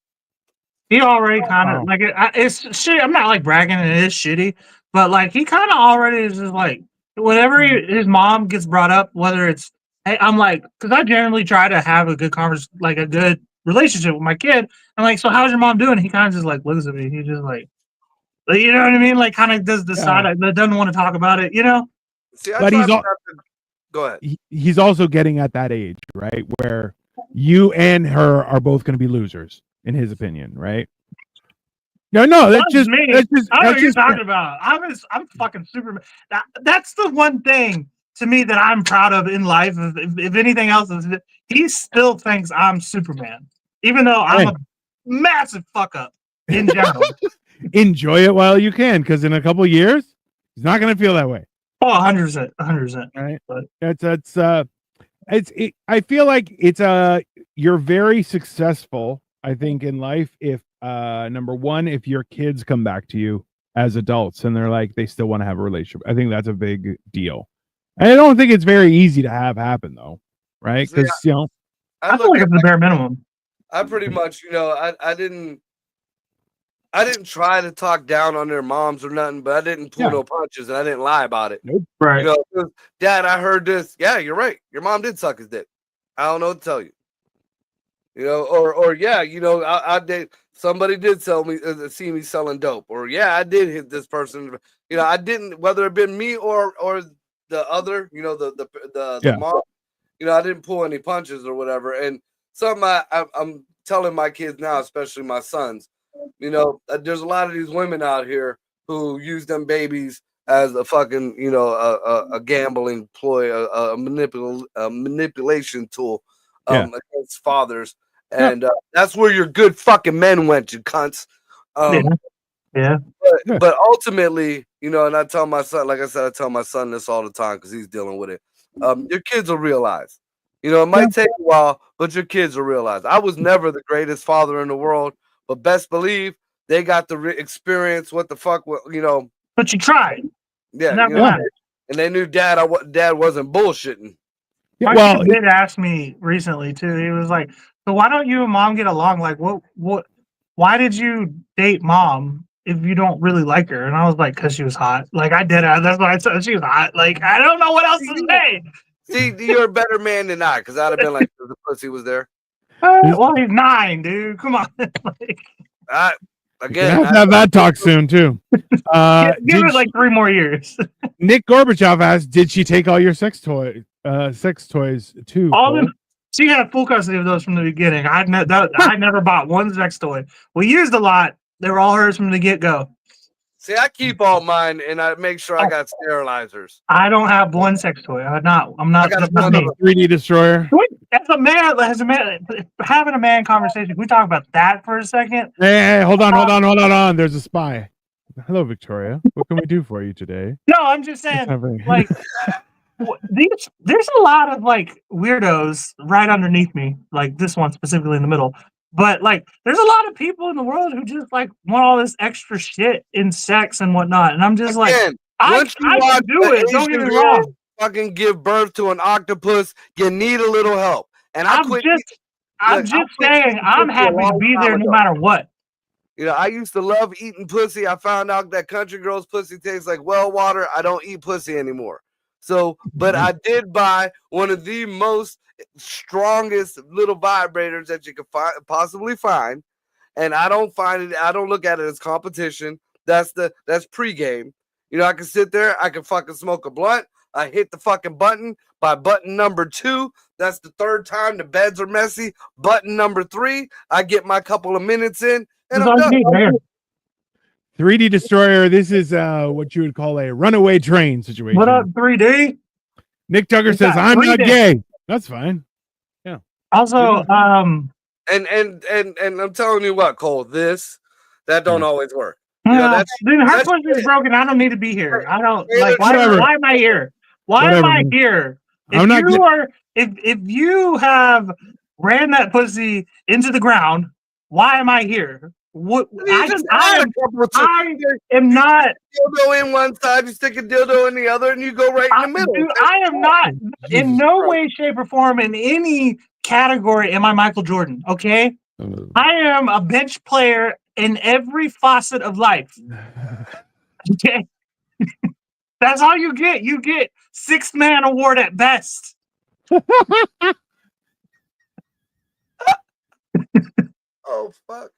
He already kind of like it's shit. I'm not like bragging, and it is shitty, but like he kind of already is just like whenever his mom gets brought up, whether it's hey, I'm like, because I generally try to have a good like a good relationship with my kid. I'm like, so how's your mom doing? He kind of just like looks at me. He just like you know what I mean? Like kind of does the side that doesn't want to talk about it, you know? See, but go ahead. He's also getting at that age, right? Where you and her are both going to be losers, in his opinion, right? No, that's just me. I don't know what you're talking about. I'm fucking Superman. That's the one thing to me that I'm proud of in life. If anything else, is he still thinks I'm Superman, even though I'm a massive fuck up in general. Enjoy it while you can, because in a couple of years, he's not going to feel that way. Oh, 100%, 100%. Right. But I feel like you're very successful, I think, in life if number one, if your kids come back to you as adults and they're like they still want to have a relationship. I think that's a big deal. I don't think it's very easy to have happen though, right? See, Because you know, I feel look like at it's the bare minimum. I pretty much, I didn't try to talk down on their moms or nothing, but I didn't pull Yeah. no punches and I didn't lie about it. Right. You know, Dad, I heard this. Yeah, you're right. Your mom did suck his dick. I don't know what to tell you. You know, or yeah, I did. Somebody did sell me, see me selling dope, or yeah, I did hit this person. You know, I didn't, whether it been me or the other, the mom. You know, I didn't pull any punches or whatever. And something I'm telling my kids now, especially my sons, you know, there's a lot of these women out here who use them babies as a fucking, a gambling ploy, a manipulation tool against fathers. And that's where your good fucking men went, you cunts. Yeah. But ultimately, and I tell my son, like I said, I tell my son this all the time because he's dealing with it. Your kids will realize. It might take a while, but your kids will realize. I was never the greatest father in the world, but best believe they got to experience what the fuck, But you tried. Yeah, and they knew Dad wasn't bullshitting. My kid did ask me recently too. He was like, "So why don't you and Mom get along? Like, what? Why did you date Mom if you don't really like her?" And I was like, "Cause she was hot." Like I did. That's why I said she was hot. Like I don't know what else to say. See, you're a better man than I, because I'd have been like, the pussy was there. Well, he's 9, dude. Come on. Again, have that talk soon too. Give it like 3 more years. Nick Gorbachev asked, "Did she take all your sex toys too?" All of them. She had full custody of those from the beginning. I never bought one sex toy. We used a lot. They were all hers from the get-go. See, I keep all mine, and I make sure I got sterilizers. I don't have one sex toy. I'm not. I got that's not me. 3D destroyer. As a man, having a man conversation. Can we talk about that for a second? Hey, hold on. There's a spy. Hello, Victoria. What can we do for you today? No, I'm just saying, like, there's a lot of like weirdos right underneath me, like this one specifically in the middle. But like, there's a lot of people in the world who just like want all this extra shit in sex and whatnot, and I'm just like, I can do it. Don't get me wrong. Fucking give birth to an octopus, you need a little help. And I'm just saying, I'm happy to be there no matter what. I used to love eating pussy. I found out that country girl's pussy tastes like well water. I don't eat pussy anymore. So, but I did buy one of the most strongest little vibrators that you could possibly find. And I don't look at it as competition. That's pregame. I can sit there, I can fucking smoke a blunt. I hit the fucking button by button number 2. That's the 3rd time the beds are messy. Button number 3, I get my couple of minutes in, and I'm done. 3D destroyer. This is what you would call a runaway train situation. What up, 3D? Nick Tucker says, "I'm not gay." That's fine. Yeah. Also, and I'm telling you what, Cole, that don't always work. Dude, her pussy is broken. I don't need to be here. I don't like. Why am I here? Why am I here? If you have ran that pussy into the ground, why am I here? What I am not. Dildo in one side, you stick a dildo in the other, and you go right in the middle. Dude, I am not in no way, shape, or form in any category. Am I Michael Jordan? Okay, I am a bench player in every facet of life. Okay, that's all you get. You get 6-man award at best. Oh fuck.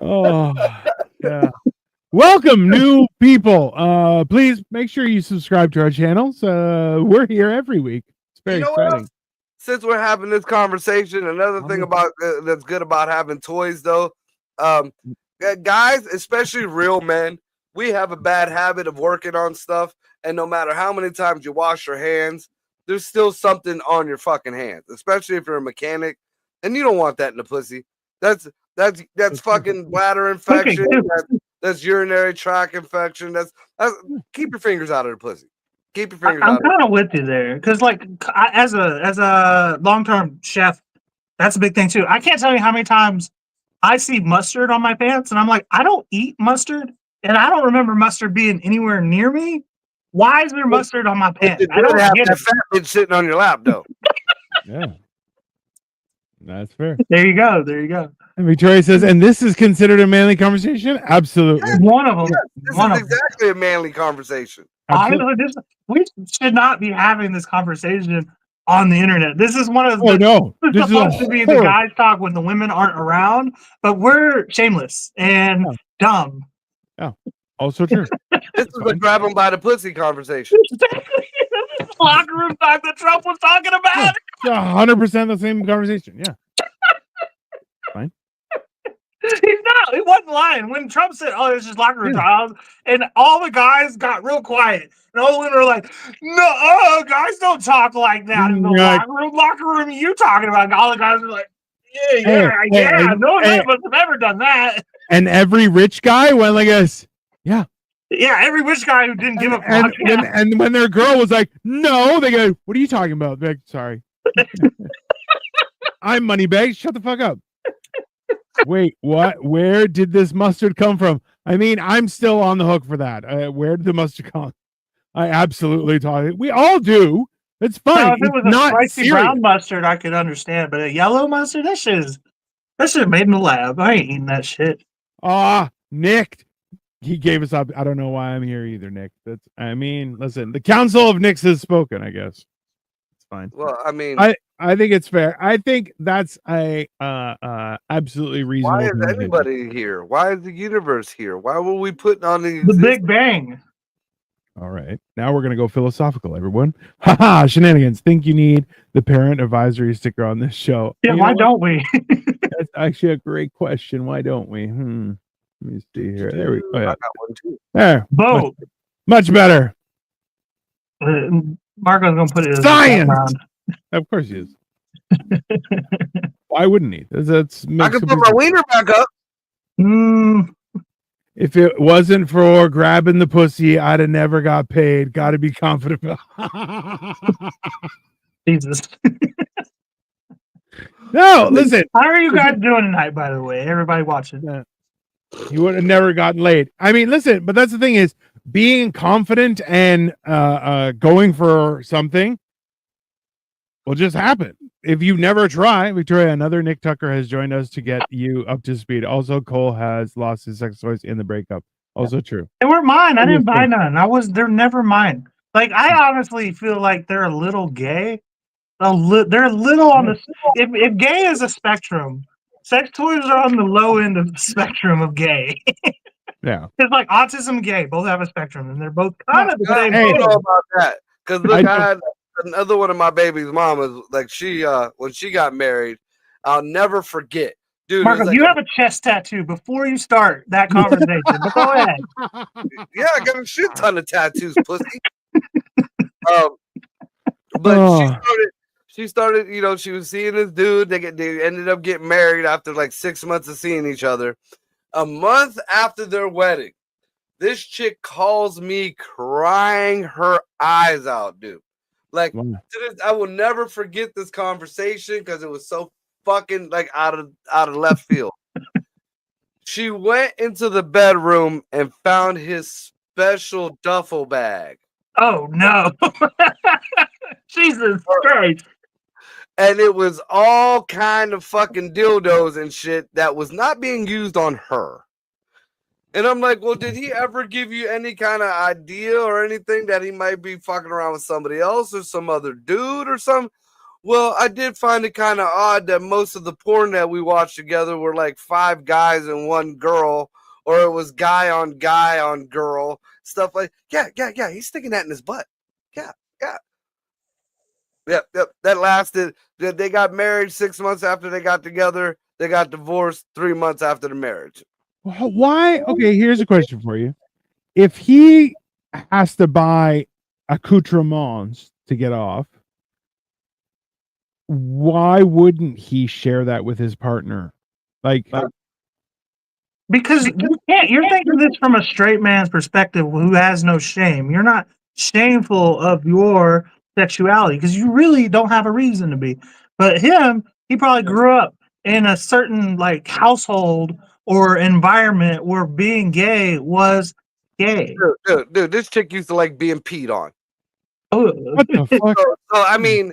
Oh yeah. Welcome, new people. Please make sure you subscribe to our channels. We're here every week. It's very exciting. Since we're having this conversation, another thing about that's good about having toys, though, guys, especially real men, we have a bad habit of working on stuff, and no matter how many times you wash your hands, there's still something on your fucking hands, especially if you're a mechanic, and you don't want that in the pussy. That's fucking bladder infection. That's urinary tract infection. That's keep your fingers out of the pussy. Keep your fingers out. I'm kind of with you there, because like as a long-term chef, that's a big thing too. I can't tell you how many times I see mustard on my pants, and I'm like, I don't eat mustard, and I don't remember mustard being anywhere near me. Why is there mustard on my pants? You I don't have get that it. fat bitch sitting on your lap, though. Yeah, that's fair. There you go. There you go. And Victoria says, and this is considered a manly conversation. Absolutely. One of them. This One is of them. exactly a manly conversation. Absolutely. Honestly, we should not be having this conversation on the internet. This is one of Oh the no, It's this is supposed to be the horrible. guys talk when the women aren't around, but we're shameless and Yeah. dumb. Also true. This is a fine. grab 'em by the pussy conversation. Exactly. Locker room talk that Trump was talking about. 100% the same conversation. Yeah. He's not. He wasn't lying. When Trump said, "Oh, it's just locker room talk," and all the guys got real quiet, and all the women were like, "No, guys don't talk like that in the Right. locker room. Locker room, you talking about?" And all the guys were like, "Yeah, Hey, no none hey. of us have ever done that." And every rich guy went like this. Yeah, every rich guy who didn't give a fuck. And when their girl was like, no, they go, what are you talking about? They're like, sorry. I'm Moneybag. Shut the fuck up. Wait, what? Where did this mustard come from? I mean, I'm still on the hook for that. Where did the mustard come? I absolutely talk. We all do. It's fine. Now, if it was It's a not spicy serious. brown mustard, I could understand, but a yellow mustard, that shit made in the lab. I ain't eating that shit. Nick. He gave us up. I don't know why I'm here either, Nick. Listen, the Council of Nicks has spoken, I guess. It's fine. Well, I mean, I think it's fair. I think that's a absolutely reasonable. why is conversation. anybody here? Why is the universe here? Why were we putting on The Big Bang. All right. Now we're gonna go philosophical, everyone. Haha, shenanigans. Think you need the parent advisory sticker on this show? Yeah, You why know don't we? That's actually a great question. Why don't we? Let me see here. There we go. I Yeah. got one too. There. Both. Much better. Marco's gonna put it as Science! background. Of course he is. Why wouldn't he? That's I makes can put complete my sense. wiener back up. If it wasn't for grabbing the pussy, I'd have never got paid. Got to be confident. Jesus. No, listen. How are you guys doing tonight, by the way? Everybody watching. You would have never gotten laid. I mean, listen, but that's the thing is being confident and going for something will just happen. If you never try, Victoria, another Nick Tucker has joined us to get you up to speed. Also, Cole has lost his sex toys in the breakup. Also true. They were mine. I didn't buy none. They're never mine. Like, I honestly feel like they're a little gay. They're a little on the. If gay is a spectrum, sex toys are on the low end of the spectrum of gay. Yeah. It's like autism, gay, both have a spectrum, and they're both kind of the same I don't know thing. about that. Because look, I had another one of my baby's mamas. Like when she got married, I'll never forget. Dude, it was Marco, like you have a chest tattoo before you start that conversation. But go ahead. yeah, I got a shit ton of tattoos, pussy. But she started, you know, she was seeing this dude. They ended up getting married after like 6 months of seeing each other. A month after their wedding, this chick calls me crying her eyes out, dude. Like, I will never forget this conversation because it was so fucking like out of left field. She went into the bedroom and found his special duffel bag. Oh no. Jesus Christ. And it was all kind of fucking dildos and shit that was not being used on her. And I'm like, well, did he ever give you any kind of idea or anything that he might be fucking around with somebody else or some other dude or something? Well, I did find it kind of odd that most of the porn that we watched together were like 5 guys and 1 girl, or it was guy on girl, stuff like, yeah, he's sticking that in his butt. Yeah. Yep. That lasted. They got married 6 months after they got together. They got divorced 3 months after the marriage. Why? Okay, here's a question for you. If he has to buy accoutrements to get off, why wouldn't he share that with his partner? Because you can't. You're thinking this from a straight man's perspective who has no shame. You're not shameful of your sexuality because you really don't have a reason to be. But he probably grew up in a certain like household or environment where being gay was gay. Dude, this chick used to like being peed on. Oh, What the fuck? So I mean,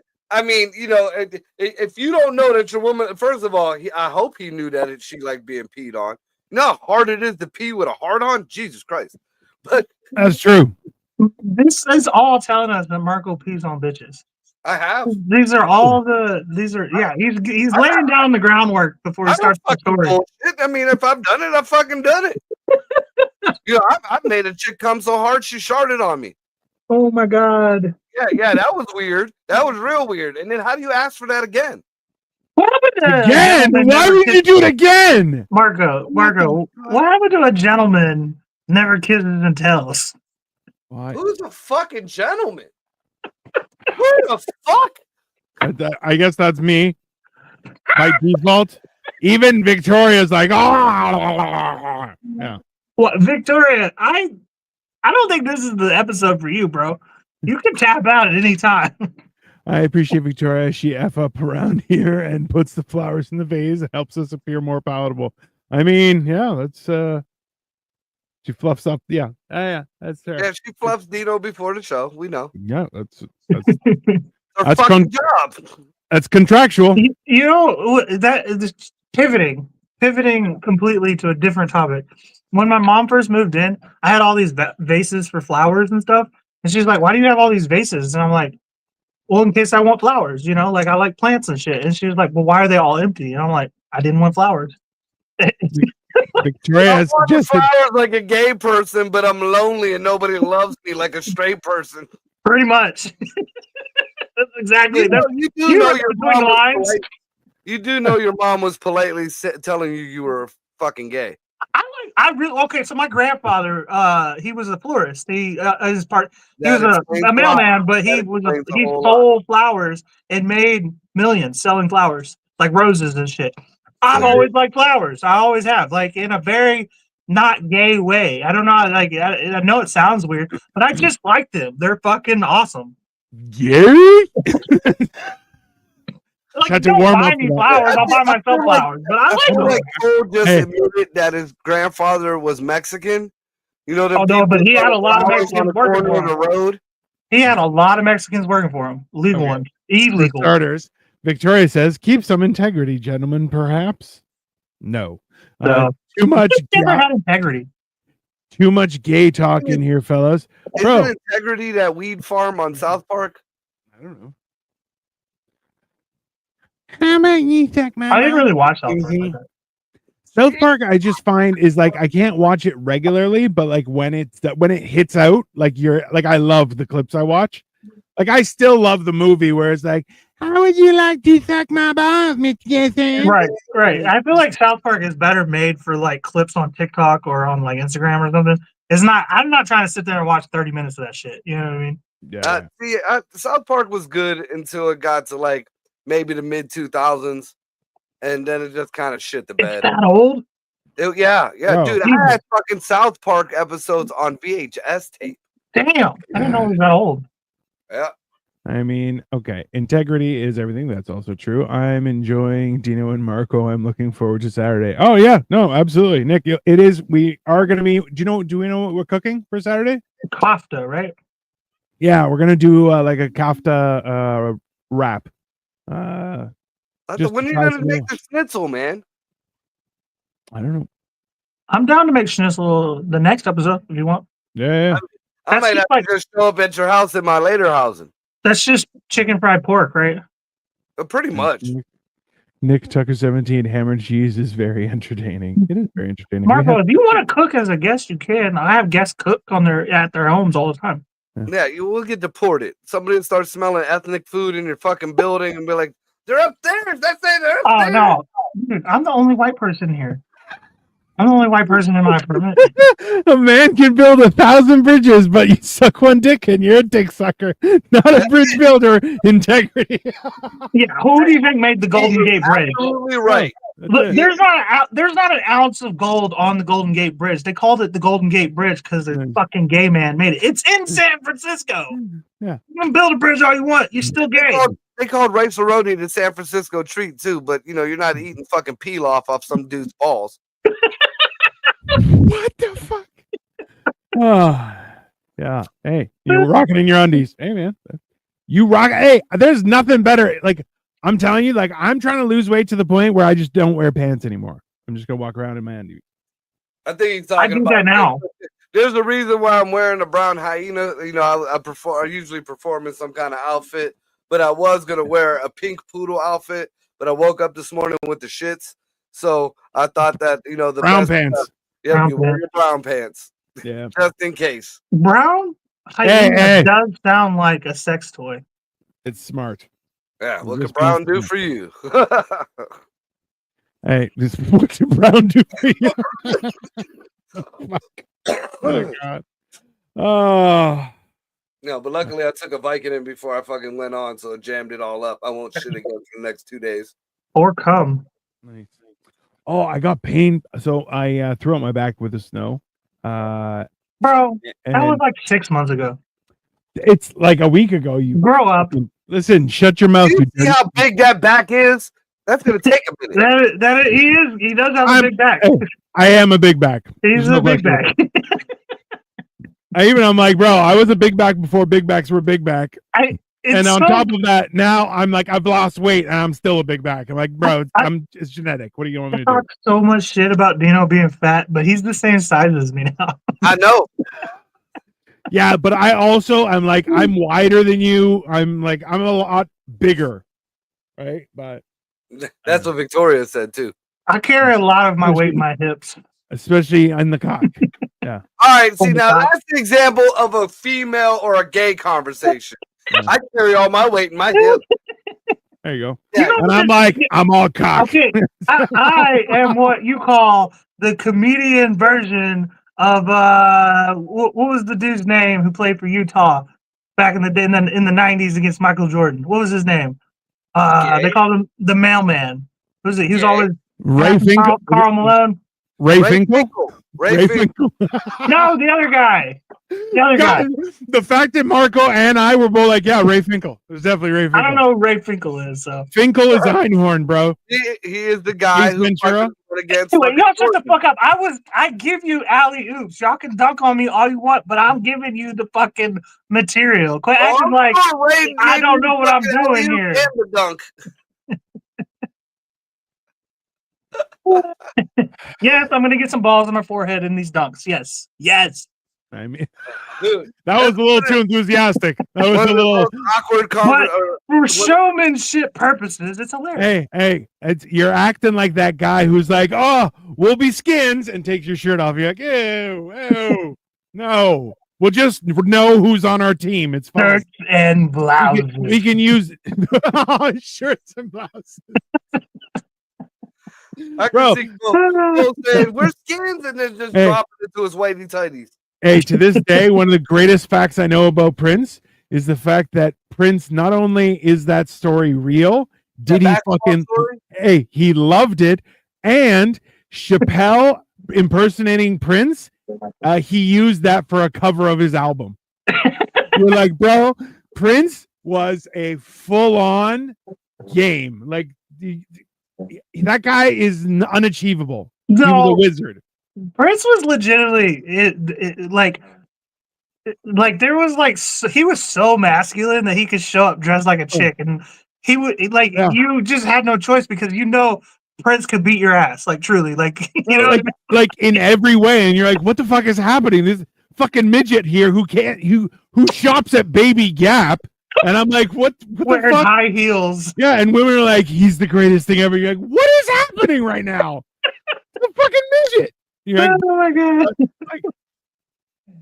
you know, if you don't know that your woman, first of all, I hope he knew that she liked being peed on. You know how hard it is to pee with a hard on? Jesus Christ. But That's true. this is all telling us that Marco pees on bitches. I have. These are yeah. He's laying down the groundwork before he I don't starts the fucking story. bullshit. I mean, if I've done it, I've fucking done it. You know, I've made a chick come so hard she sharted on me. Oh my god! Yeah, that was weird. That was real weird. And then how do you ask for that again? What happened to a Again? gentleman Why never would you kiss- do it again? Marco? What happened to a gentleman never kisses and tells? Why? Who's a fucking gentleman? Who the fuck? I guess that's me by default. Even Victoria's like, oh, yeah. What, Victoria? I don't think this is the episode for you, bro. You can tap out at any time. I appreciate Victoria. She F up around here and puts the flowers in the vase. It helps us appear more palatable. I mean, yeah, that's she fluffs up. Yeah, that's fair. Yeah, she fluffs Dino before the show. We know. Yeah, that's Her That's fucking job. that's contractual. You know that is pivoting completely to a different topic. When my mom first moved in, I had all these vases for flowers and stuff, and she's like, "Why do you have all these vases?" And I'm like, "Well, in case I want flowers, you know, like I like plants and shit." And she was like, "Well, why are they all empty?" And I'm like, "I didn't want flowers." Victoria I has want the suggested. flowers like a gay person, but I'm lonely and nobody loves me like a straight person. Pretty much. That's exactly. You know, That's, you do you know read your between mom the was lines. polite. You do know your mom was politely telling you were fucking gay. Okay. So my grandfather, he was a florist. He his part. He That was explains a a mailman, but That he explains a he whole sold flowers and made millions selling flowers like roses and shit. I've So always liked flowers. I always have, like in a very not gay way. I don't know. Like I know it sounds weird, but I just like them. They're fucking awesome. Gary? Like, Had to don't warm buy up me for that. flowers. I'll buy I myself feel like- flowers, but I I like feel them. like Cole just Hey. admitted that his grandfather was Mexican. You know, the Oh, no, but he had a lot of flowers Mexicans on the working corner for of the road. He had a lot of Mexicans working for him. Legal Okay. ones, For illegal. starters, Victoria says, keep some integrity, gentlemen, perhaps. No. So, Too much never had integrity. too much gay talk in here, fellas. Bro. Isn't Integrity that weed farm on South Park? I don't know. How about you take my I didn't really watch South Park Easy. like that. South Park, I just find is like I can't watch it regularly, but like when it hits out, like I love the clips I watch. Like I still love the movie where it's like, how would you like to suck my balls, Mr. Jason? Right. I feel like South Park is better made for like clips on TikTok or on like Instagram or something. It's not. I'm not trying to sit there and watch 30 minutes of that shit. You know what I mean? Yeah. South Park was good until it got to like maybe the mid 2000s, and then it just kind of shit the It's bed. that old. Yeah, Oh. dude. I had fucking South Park episodes on VHS tape. Damn, I didn't know it was that old. Yeah, I mean, okay, integrity is everything. That's also true. I'm enjoying Dino and Marco. I'm looking forward to Saturday. Oh yeah, no, absolutely, Nick. It is. We are going to be. Do we know what we're cooking for Saturday? Kafta, right? Yeah, we're gonna do like a kafta wrap. Just when are to you try gonna some make more. the schnitzel, man? I don't know. I'm down to make schnitzel the next episode if you want. Yeah. I That's might just have to just show up at your house in my later housing. That's just chicken fried pork, right? Pretty much. Nick Tucker 17 ham and cheese is very entertaining. It is very entertaining. We Marco, have- if you want to cook as a guest, you can. I have guests cook at their homes all the time. Yeah, you will get deported. Somebody will start smelling ethnic food in your fucking building and be like, "They're upstairs." That's it. They're Oh upstairs. no, dude, I'm the only white person here. I'm the only white person in my apartment. a man can build 1,000 bridges, but you suck one dick and you're a dick sucker, not a bridge builder. Integrity. Yeah, who do you think made the Golden Gate Bridge? Absolutely right. That's Look, it. there's not an ounce of gold on the Golden Gate Bridge. They called it the Golden Gate Bridge because a Mm. fucking gay man made it. It's in San Francisco. Yeah. You can build a bridge all you want. You're still gay. They called Rachel Rodney the San Francisco treat too, but you know you're not eating fucking pilaf off some dude's balls. What the fuck? Oh, yeah. Hey, you're rocking in your undies. Hey, man. You rock. Hey, there's nothing better. Like, I'm telling you, like, I'm trying to lose weight to the point where I just don't wear pants anymore. I'm just going to walk around in my undies. I think he's I talking do about that now. There's a reason why I'm wearing a brown hyena. You know, I usually perform in some kind of outfit, but I was gonna wear a pink poodle outfit, but I woke up this morning with the shits. So I thought that, you know, the Brown best, pants. yeah, Brown you wear pants. your brown pants Yeah. just in case. Brown hyena hey. does sound like a sex toy. It's smart. Yeah, what Just can brown being do for you? Hey, this what did Brown do for you? Oh, God. Oh. No, but luckily I took a Vicodin before I fucking went on, so it jammed it all up. I won't shit again for the next 2 days. Or come. Nice. Oh, I got pain. So I threw out my back with the snow. Bro, that was And like 6 months ago. it's like a week ago. You Grow up. listen. Shut your mouth. Do You you see how big that back is? That's gonna take a minute. He does have a I'm- big back. hey, I am a big back. He's There's a no big question. back. I'm like, bro, I was a big back before big backs were big back. And on top of that, now I'm like, I've lost weight and I'm still a big back. I'm like, bro, it's genetic. What do you want me to do? talk so much shit about Dino being fat, but he's the same size as me now. I know. Yeah, but I'm like, I'm wider than you. I'm a lot bigger. Right? But That's what Victoria said too. I carry a lot of my weight in my hips. especially in the cock. All right, see Oh, now God. that's the example of a female or a gay conversation. Yeah. I carry all my weight in my hip. There you go. You know And what I'm like, I'm all cock. Okay, I am what you call the comedian version of what was the dude's name who played for Utah back in the day in the 90s against Michael Jordan? What was his name? They Gay? called him the mailman. Who was it? He was Gay? always Ray Finkel. Carl Malone. Ray Finkel. Ray Finkel. No, the other guy. The other guy. God, the fact that Marco and I were both like, yeah, Ray Finkel. It was definitely Ray Finkel. I don't know who Ray Finkel is. So Finkel is Einhorn, bro. He is the guy Ace who Ventura? fucking went against. anyway, y'all shut the fucking fuck up. I give you alley oops. Y'all can dunk on me all you want, but I'm giving you the fucking material. Quit acting I'm like sure Ray I gave don't you know what I'm fucking doing alley-oop here. and the dunk. Yes, I'm gonna get some balls on my forehead in these dunks. Yes, yes. I mean, Dude, that was a little too enthusiastic. That was one a of the little. most awkward conversation. For showmanship purposes, it's hilarious. Hey, you're acting like that guy who's like, oh, we'll be skins, and takes your shirt off. You're like, ew, no. We'll just know who's on our team. It's fine. Shirts and blouses. We can use shirts and blouses. I Bro. can see Cole saying, "We're skins," and then just Hey. dropping into his whitey tighties. Hey, to this day, one of the greatest facts I know about Prince is the fact that Prince, not only is that story real, did he basketball fucking, story? hey, he loved it. And Chappelle impersonating Prince, he used that for a cover of his album. You're like, bro, Prince was a full-on game. Like, that guy is unachievable. He was a No, wizard. Prince was legitimately like there was like he was so masculine that he could show up dressed like a chick, and he would like Yeah. you just had no choice because you know Prince could beat your ass, like truly, like you know. like in every way, and you're like, what the fuck is happening? This fucking midget here who shops at Baby Gap, and I'm like, what the Wearing fuck? high heels. Yeah, and women are like, he's the greatest thing ever. You're like, what is happening right now? The fucking midget. You're like, Oh my god!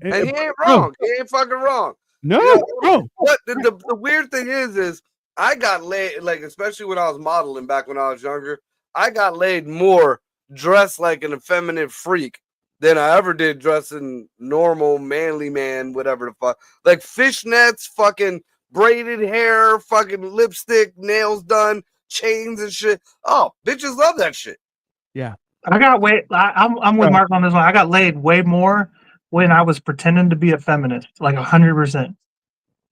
And he ain't bro, wrong. He ain't fucking wrong. No, You know, bro. What the weird thing is I got laid, like, especially when I was modeling back when I was younger, I got laid more dressed like an effeminate freak than I ever did dressing normal, manly man, whatever the fuck. Like fishnets, fucking braided hair, fucking lipstick, nails done, chains and shit. Oh, bitches love that shit. I got way. I'm with Mark on this one. I got laid way more when I was pretending to be a feminist, like 100%.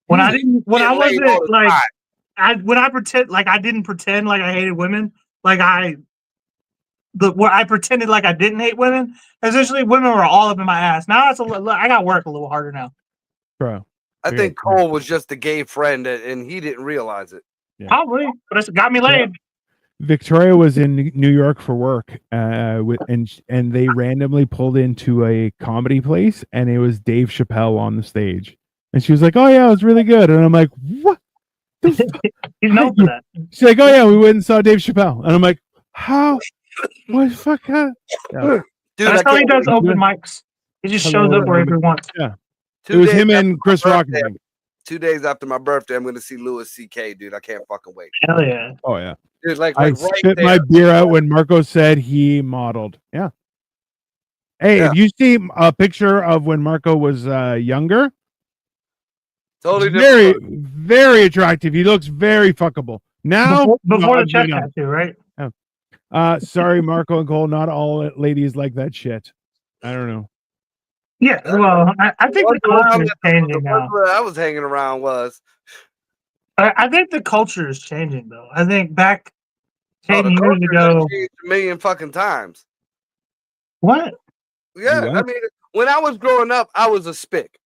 When I didn't, when I Get laid all wasn't the like, time. when I pretend like I didn't pretend like I hated women, like I where I pretended like I didn't hate women. Essentially, women were all up in my ass. Now it's I got to work a little harder now. Bro. I Yeah. think Cole was just a gay friend, and he didn't realize it. Yeah. Probably, but it's got me laid. Victoria was in New York for work, and they randomly pulled into a comedy place, and it was Dave Chappelle on the stage, and she was like, "Oh yeah, it was really good," and I'm like, "What?" the fuck?" He's known for that. She's like, "Oh yeah, we went and saw Dave Chappelle," and I'm like, "How? What the fuck?" Huh? Yeah. Dude, That's I how he can't does open mics. He just shows up wherever he wants. It 2 was days him after and my Chris Rock. I birthday- think. 2 days after my birthday, I'm gonna see Louis C.K. Dude, I can't fucking wait. Hell yeah. Oh yeah. Dude, like I right spit there. my beer out when Marco said he modeled. Yeah. Hey, Yeah. if you see a picture of when Marco was younger, Totally very, different. very attractive. He looks very fuckable. Now, Before no, the chest no. tattoo, right? Sorry, Marco and Cole. Not all ladies like that shit. I don't know. Yeah. Well, I think the culture is changing The now. one that I was hanging around was I think the culture is changing though. I think back 10 the years culture ago. has changed a million fucking times. What? Yeah, What? I mean, when I was growing up, I was a spick.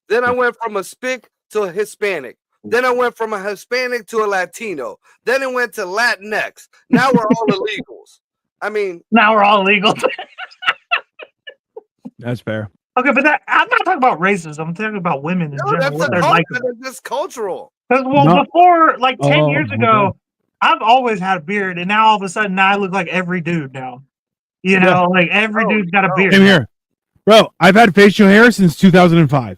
Then I went from a spick to a Hispanic. Then I went from a Hispanic to a Latino. Then it went to Latinx. Now we're all illegals. I mean, Now we're all legal. That's fair. Okay, but I'm not talking about racism. I'm talking about women in no, general. that's What a they're culture. like. That's just cultural. Because No. before, like 10 Oh, years my ago, I've always had a beard, and now all of a sudden, now I look like every dude now. You know, like every Oh, dude's got a beard. Same here, bro. I've had facial hair since 2005.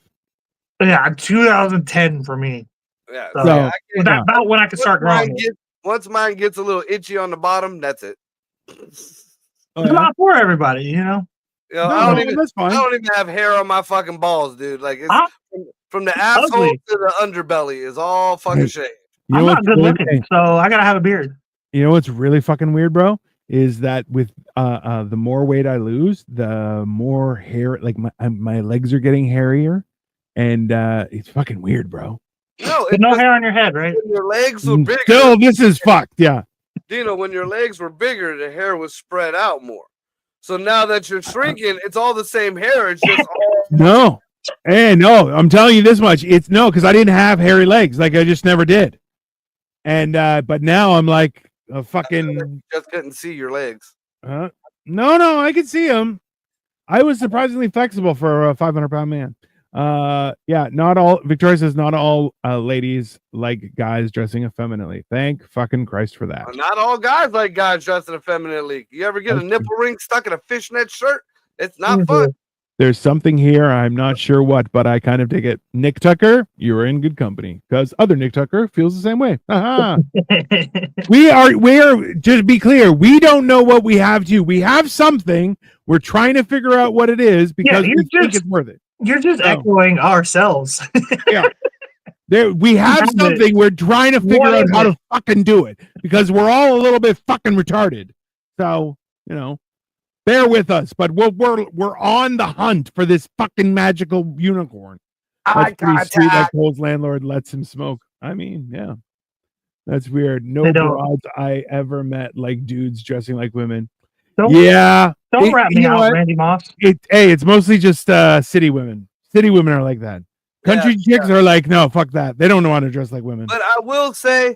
Yeah, 2010 for me. Yeah, So, see, I can't- That's about when I can start growing. Once mine gets a little itchy on the bottom, that's it. Oh, It's yeah? not for everybody, you know. You know, No, I don't even. that's I fine. don't even have hair on my fucking balls, dude. Like it's Ah, from the asshole ugly. to the underbelly is all fucking shaved. You I'm know not what's good really- looking, so I gotta have a beard. You know what's really fucking weird, bro? Is that with the more weight I lose, the more hair, like my legs are getting hairier, and it's fucking weird, bro. No, But it's no just hair on your head, right? when your legs were bigger. Still, this is fucked. Yeah. Dino, when your legs were bigger, the hair was spread out more. So now that you're shrinking, it's all the same hair. It's just all No. Hey, no, I'm telling you this much. It's no, because I didn't have hairy legs. Like I just never did. And but now I'm like a fucking just couldn't see your legs. no, I can see them. I was surprisingly flexible for a 500-pound man. Yeah, not all Victoria says not all ladies like guys dressing effeminately. Thank fucking Christ for that. Not all guys like guys dressed effeminately. You ever get That's a nipple ring stuck in a fishnet shirt? It's not fun. There's something here. I'm not sure what, but I kind of dig it. Nick Tucker, you are in good company because other Nick Tucker feels the same way. Haha. we are just be clear. We don't know what we have to. We have something. We're trying to figure out what it is because we think it's worth it. You're just echoing ourselves. There, we have something. We're trying to figure out how to fucking do it because we're all a little bit fucking retarded. So, you know, bear with us, but we're on the hunt for this fucking magical unicorn. That's pretty sweet that Cole's landlord lets him smoke. I mean, yeah, that's weird. No broads I ever met like dudes dressing like women. Don't wrap me out, Randy Moss. It's mostly just city women. City women are like that. Country chicks are like, no, fuck that. They don't know how to dress like women. But I will say,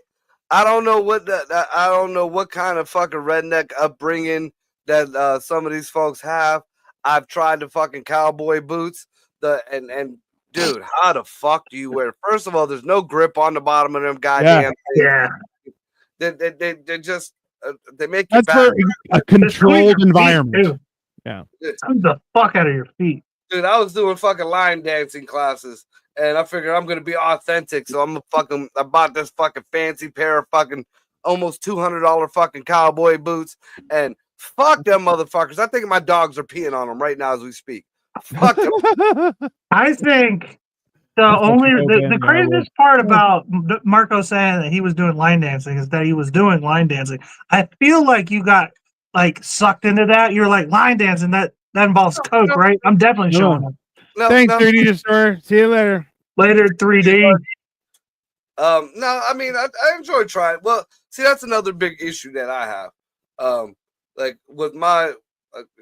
I don't know what kind of fucking redneck upbringing that some of these folks have. I've tried the fucking cowboy boots. And dude, how the fuck do you wear? First of all, there's no grip on the bottom of them goddamn things. Yeah. They just they make you that's for a controlled environment. Yeah. Squeeze the fuck out of your feet. Dude, I was doing fucking line dancing classes, and I figured I'm gonna be authentic, so I bought this fucking fancy pair of fucking almost $200 fucking cowboy boots, and fuck them motherfuckers. I think my dogs are peeing on them right now as we speak. Fuck them. I think the craziest part about Marco saying that he was doing line dancing is that he was doing line dancing. I feel like you got like sucked into that. You're like line dancing that involves coke, right? I'm definitely showing up. Thanks, 3D Store. See you later. Later, 3D. No, I mean I enjoy trying. Well, see, that's another big issue that I have. like with my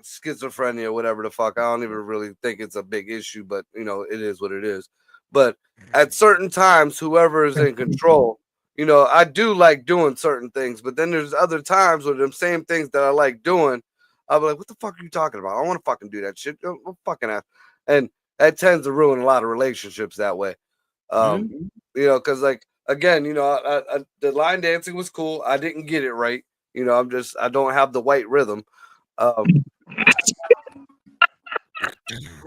schizophrenia, whatever the fuck. I don't even really think it's a big issue, but you know, it is what it is. But at certain times, whoever is in control, you know, I do like doing certain things, but then there's other times with them same things that I like doing. I'll be like, what the fuck are you talking about? I don't want to fucking do that shit. I'm fucking ass. And that tends to ruin a lot of relationships that way. You know, because like again, you know, the line dancing was cool. I didn't get it right. You know, I don't have the white rhythm.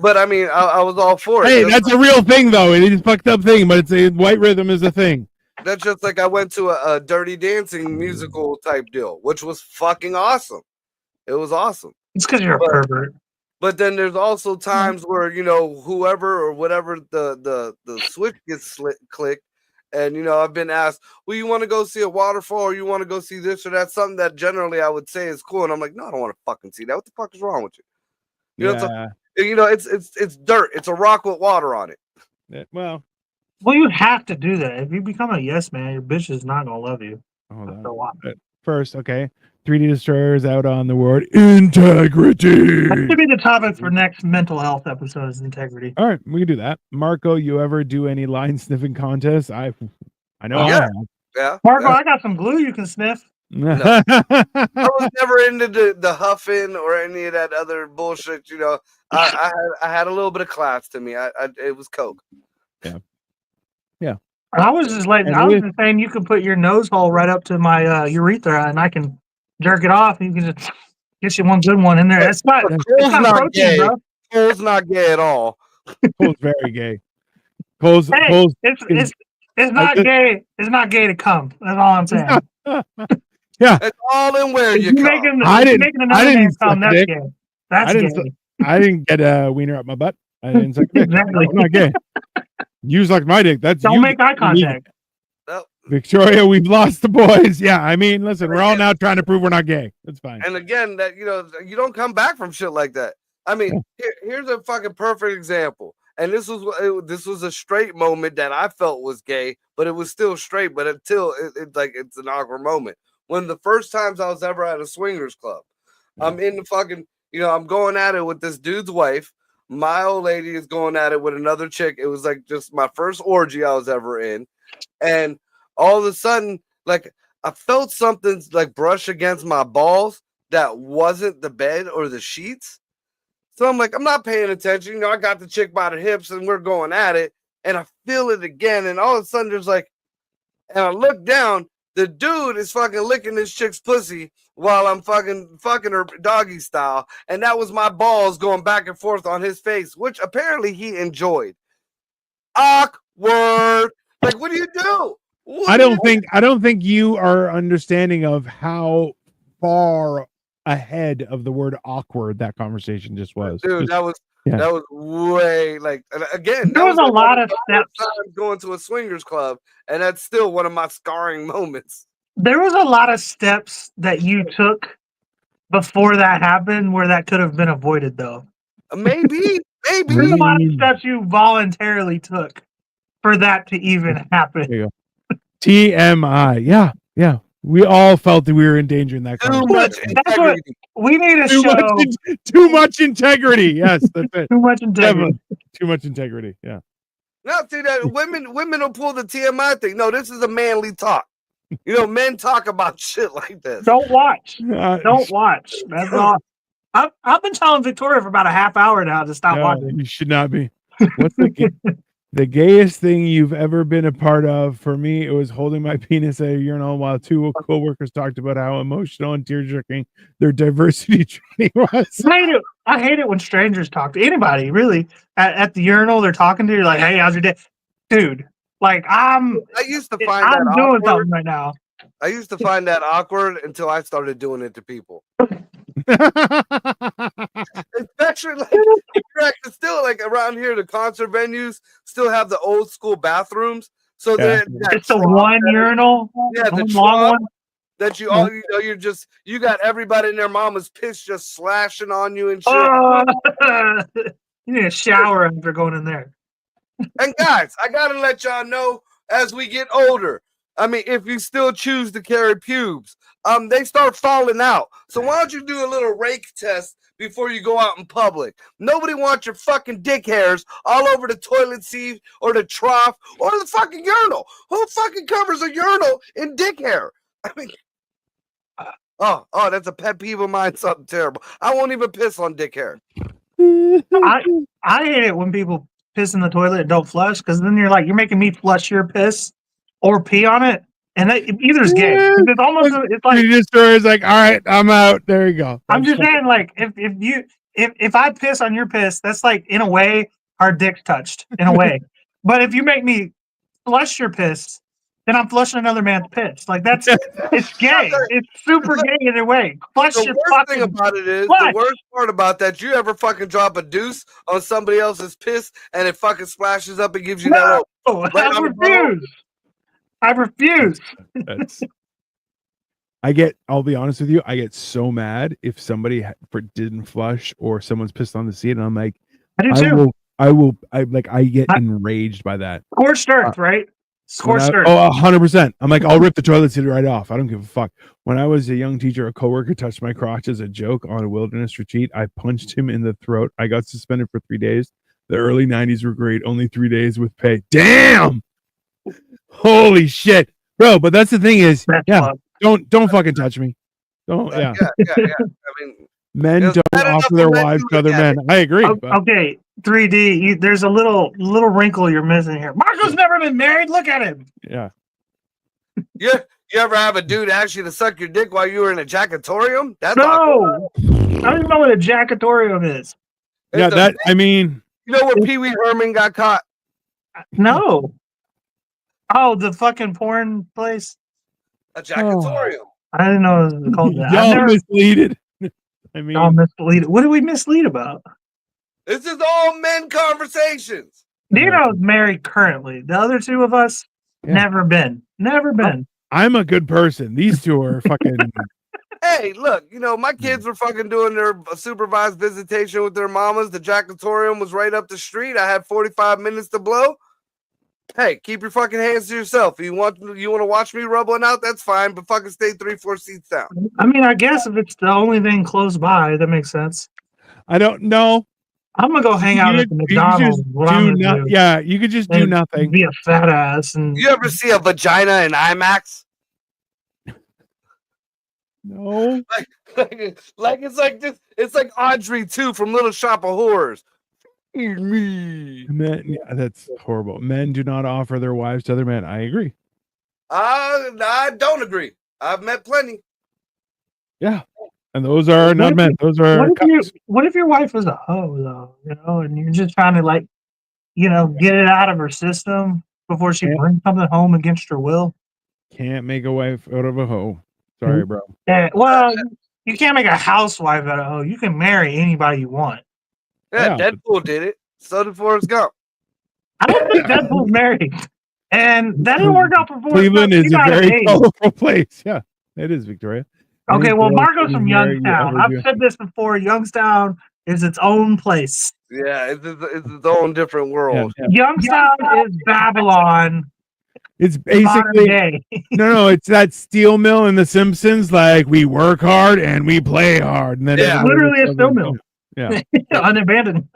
But I mean, I was all for it. Hey, that's a real thing, though. It is a fucked up thing, but it's a white rhythm is a thing. That's just like I went to a Dirty Dancing musical type deal, which was fucking awesome. It was awesome. It's because you're a pervert. But then there's also times where, you know, whoever or whatever the switch gets clicked. And, you know, I've been asked, well, you want to go see a waterfall or you want to go see this or that? Something that generally I would say is cool. And I'm like, no, I don't want to fucking see that. What the fuck is wrong with you? You know, it's dirt. It's a rock with water on it. Well, you have to do that. If you become a yes man, your bitch is not gonna love you. Hold after a while. First, okay. 3D Destroyers out on the word integrity. That should be the topic for next mental health episode is integrity. All right, we can do that. Marco, you ever do any line sniffing contests? I know. Yeah. Marco, I got some glue you can sniff. I was never into the huffing or any of that other bullshit. You know, I had a little bit of class to me. It was coke. Yeah. I was just saying you can put your nose hole right up to my urethra and I can jerk it off and you can just get you one good one in there. That's not protein, gay. bro. Cole's not gay at all. Cole's very gay. Cole's it's not gay. It's not gay to come. That's all I'm saying. Yeah, it's all in where you come. I didn't come. That's gay. That's gay. I didn't get a wiener up my butt. I didn't suck dick. Exactly. I'm not gay. You suck my dick. Don't make eye contact. Victoria, we've lost the boys. Yeah, I mean, listen, we're all now trying to prove we're not gay. That's fine. And again, that you know, you don't come back from shit like that. I mean, here's a fucking perfect example. And this was a straight moment that I felt was gay, but it was still straight. But until it's an awkward moment. One of the first times I was ever at a swingers club, I'm in the fucking, you know, I'm going at it with this dude's wife. My old lady is going at it with another chick. It was like just my first orgy I was ever in. And all of a sudden, like I felt something like brush against my balls that wasn't the bed or the sheets. So I'm like, I'm not paying attention. You know, I got the chick by the hips and we're going at it. And I feel it again. And all of a sudden there's like, and I look down, the dude is fucking licking this chick's pussy while I'm fucking her doggy style. And that was my balls going back and forth on his face, which apparently he enjoyed. Awkward. Like, what do you do? I don't think you are understanding of how far ahead of the word awkward that conversation just was. Dude, that was way like, and again, there was a lot of steps going to a swingers club, and that's still one of my scarring moments. There was a lot of steps that you took before that happened where that could have been avoided, though. Maybe. There's a lot of steps you voluntarily took for that to even happen. TMI. Yeah. We all felt that we were endangering that conversation. That's what we need a show. Too much integrity. Yes, that's it. Too much integrity. Too much integrity. Yeah. No, see that women will pull the TMI thing. No, this is a manly talk. You know, men talk about shit like this. Don't watch. Don't watch. That's all. I've been telling Victoria for about a half hour now to stop watching. You should not be. What's the gayest thing you've ever been a part of? For me, it was holding my penis at a urinal while two co-workers talked about how emotional and tear-jerking their diversity training was. I hate it when strangers talk to anybody, really. At the urinal, they're talking to you like, hey, how's your day? Dude, like, I'm doing something right now. I used to find that awkward until I started doing it to people. Especially like still like around here, the concert venues still have the old school bathrooms. So it's the one urinal, the long one that you all you got everybody in their mama's piss just slashing on you and shit. You need a shower after going in there. And guys, I gotta let y'all know, as we get older, I mean, if you still choose to carry pubes, they start falling out. So why don't you do a little rake test before you go out in public? Nobody wants your fucking dick hairs all over the toilet seat or the trough or the fucking urinal. Who fucking covers a urinal in dick hair? I mean, oh, that's a pet peeve of mine. Something terrible. I won't even piss on dick hair. I hate it when people piss in the toilet and don't flush, because then you're making me flush your piss or pee on it, and that either is gay. Yeah. It's almost it's like You just is like, all right, I'm out. There you go. I'm That's just saying, like, if I piss on your piss, that's like, in a way, our dicks touched in a way. But if you make me flush your piss, then I'm flushing another man's piss. Like, it's gay. It's super gay either way. Flush The your worst thing fucking about it is, flush. the worst part about that, you ever fucking drop a deuce on somebody else's piss and it fucking splashes up and gives you that little. No, right I on the bottle? refuse. I refuse. That's I'll be honest with you, I get so mad if somebody didn't flush or someone's pissed on the seat, and I'm like, I do too. I get enraged by that. Scorched earth, right? Scorched earth. Oh, 100%. I'm like, I'll rip the toilet seat right off. I don't give a fuck. When I was a young teacher, a coworker touched my crotch as a joke on a wilderness retreat. I punched him in the throat. I got suspended for 3 days. The early 90s were great. Only 3 days with pay. Damn! Holy shit. Bro, but that's the thing is, That's yeah, fun. don't fucking touch me. Don't, yeah. Yeah. I mean, Men It's don't bad enough offer their for men wives to to other look at men. I agree. But Okay, 3D. There's a little wrinkle you're missing here. Marco's never been married. Look at him. yeah. you ever have a dude ask you to suck your dick while you were in a jackatorium? That's awkward. No, I don't even know what a jackatorium is. Yeah, It's a- that I mean, you know where Pee Wee Herman got caught? No. Oh, the fucking porn place. A jackatorium. I didn't know it was called that. y'all misleaded. I mean, Y'all mislead. What do we mislead about? This is all men conversations. Dino's married currently. The other two of us, Yeah. never been. Never been. I'm a good person. These two are fucking Hey, look, my kids were fucking doing their supervised visitation with their mamas. The jackatorium was right up the street. I had 45 minutes to blow. Hey, keep your fucking hands to yourself. You want to watch me rub one out? That's fine, but fucking stay 3-4 seats down. I mean, I guess if it's the only thing close by, that makes sense. I don't know. I'm gonna go hang out at the McDonald's. What I'm gonna do. Yeah, you could just do And nothing. Be a fat ass and You ever see a vagina in IMAX? No. Like it's like this. It's like Audrey 2 from Little Shop of Horrors. Feed me. Men, yeah, that's horrible. Men do not offer their wives to other men. I agree. I don't agree. I've met plenty. Yeah. And those are What not if men. Those are what if your wife was a hoe though, and you're just trying to get it out of her system before she brings something home against her will? can't make a wife out of a hoe. Sorry, bro. Yeah, well, you can't make a housewife out of a hoe. You can marry anybody you want. Yeah, Yeah. Deadpool did it. So did Forrest Gump. I don't think Deadpool's married. And that didn't work out for Forrest Cleveland Gump. is He a got very engaged. colorful place. Yeah, it is, Victoria. Okay, Any well, girl Marco's can from marry you Youngstown. ever I've do. said this before. Youngstown is its own place. Yeah, it's its own different world. Yeah. Youngstown is Babylon. It's Modern basically day. no. It's that steel mill in The Simpsons. Like we work hard and we play hard, and then Yeah. everybody Literally a does steel it. mill. Yeah, Unabandoned.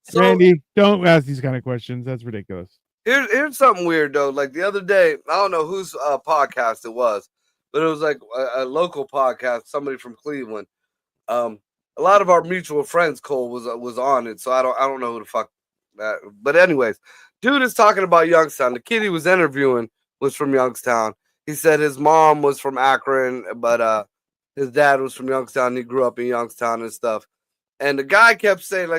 So Randy, don't ask these kind of questions. That's ridiculous. here's something weird though. Like the other day, I don't know whose podcast it was, but it was like a local podcast, somebody from Cleveland. A lot of our mutual friends, Cole, was on it, so I don't know who the fuck that. But anyways, dude is talking about Youngstown. The kid he was interviewing was from Youngstown. He said his mom was from Akron, but his dad was from Youngstown. He grew up in Youngstown and stuff. And the guy kept saying,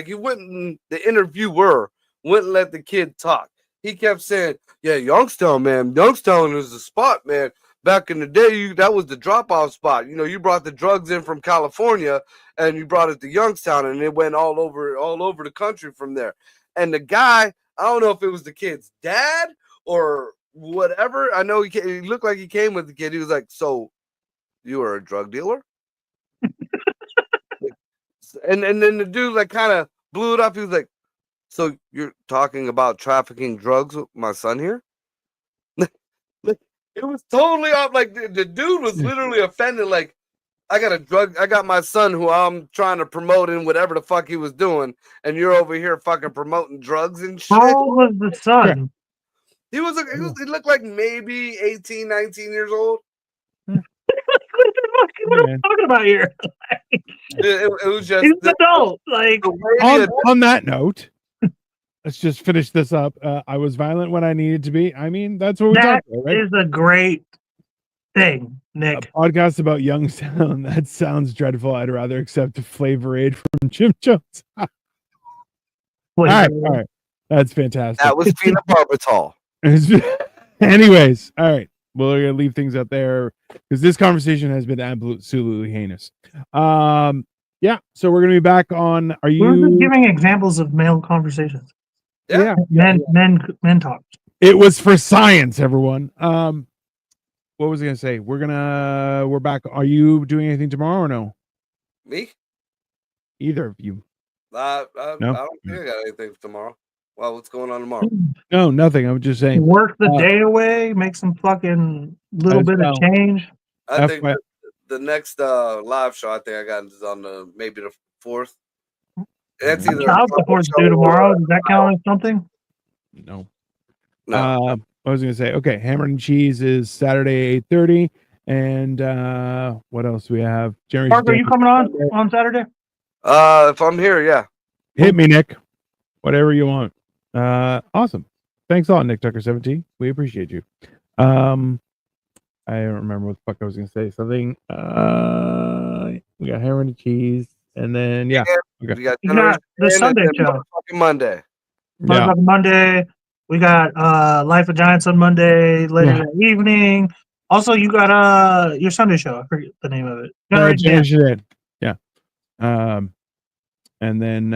he wouldn't, the interviewer wouldn't let the kid talk. He kept saying, yeah, Youngstown, man. Youngstown is the spot, man. Back in the day, that was the drop-off spot. You brought the drugs in from California and you brought it to Youngstown, and it went all over the country from there. And the guy, I don't know if it was the kid's dad or whatever. I know he looked like he came with the kid. He was like, so you were a drug dealer? And then the dude kind of blew it up. He was like, so you're talking about trafficking drugs with my son here? It was totally off. Like the dude was literally offended. Like, I got my son who I'm trying to promote in whatever the fuck he was doing, and you're over here fucking promoting drugs and shit. How old was the son? He looked like maybe 18, 19 years old. What are we talking about here? It was just He's an adult. Like, on that note, let's just finish this up. I was violent when I needed to be. I mean, that's what we talked about, right? Is a great thing, Nick. A podcast about young sound. That sounds dreadful. I'd rather accept a Flavor Aid from Jim Jones. all right. That's fantastic. That was phenobarbital. Anyways, all right. We're gonna leave things out there because this conversation has been absolutely heinous. Yeah. So we're gonna be back on. Are you We're just giving examples of male conversations? Yeah. Men talk. It was for science, everyone. What was I gonna say? We're back. Are you doing anything tomorrow or no? Me? Either of you? I No? don't think I got anything for tomorrow. Well, what's going on tomorrow? No, nothing. I'm just saying. Work the day away, make some fucking little bit of change. I think the next live show I think I got is on maybe the 4th. That's either Child support's due tomorrow. Does that count as something? No. No. I was gonna say, okay, Hammered and Cheese is Saturday 8:30, and what else do we have? Jerry's Parker, are you coming on Saturday? If I'm here, yeah. Hit me, Nick. Whatever you want. Awesome. Thanks a lot, Nick Tucker 17. We appreciate you. I don't remember what the fuck I was gonna say. Something. We got Hammered and Cheese, and then We got the Sunday show. Monday. Yeah. Monday. We got Life of Giants on Monday later that evening. Also, you got your Sunday show. I forget the name of it. Yeah. And then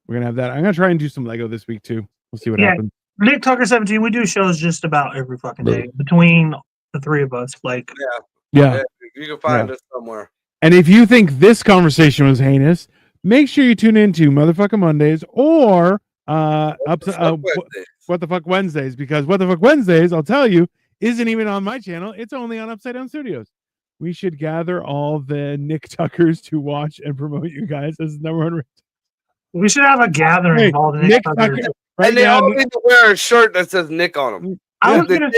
we're gonna have that. I'm gonna try and do some Lego this week too. We'll see what happens. Nick Tucker 17. We do shows just about every fucking day between the three of us. Like, yeah. You can find us somewhere. And if you think this conversation was heinous, make sure you tune into Motherfucking Mondays or What the Fuck Wednesdays, because What the Fuck Wednesdays, I'll tell you, isn't even on my channel. It's only on Upside Down Studios. We should gather all the Nick Tuckers to watch and promote you guys as #1. We should have a gathering of all the Nick Tuckers. Right, and they all need to wear a shirt that says Nick on them. I was gonna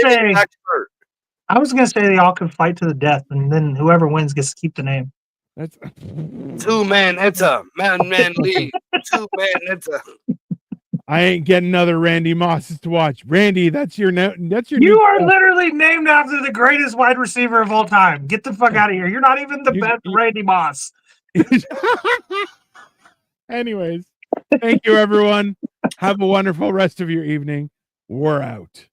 say they all could fight to the death, and then whoever wins gets to keep the name. That's two-man enter, man lead. Two-man enter. I ain't getting another Randy Moss to watch. Randy, that's your. You are literally named after the greatest wide receiver of all time. Get the fuck out of here. You're not even the best Randy Moss. Anyways, thank you, everyone. Have a wonderful rest of your evening. We're out.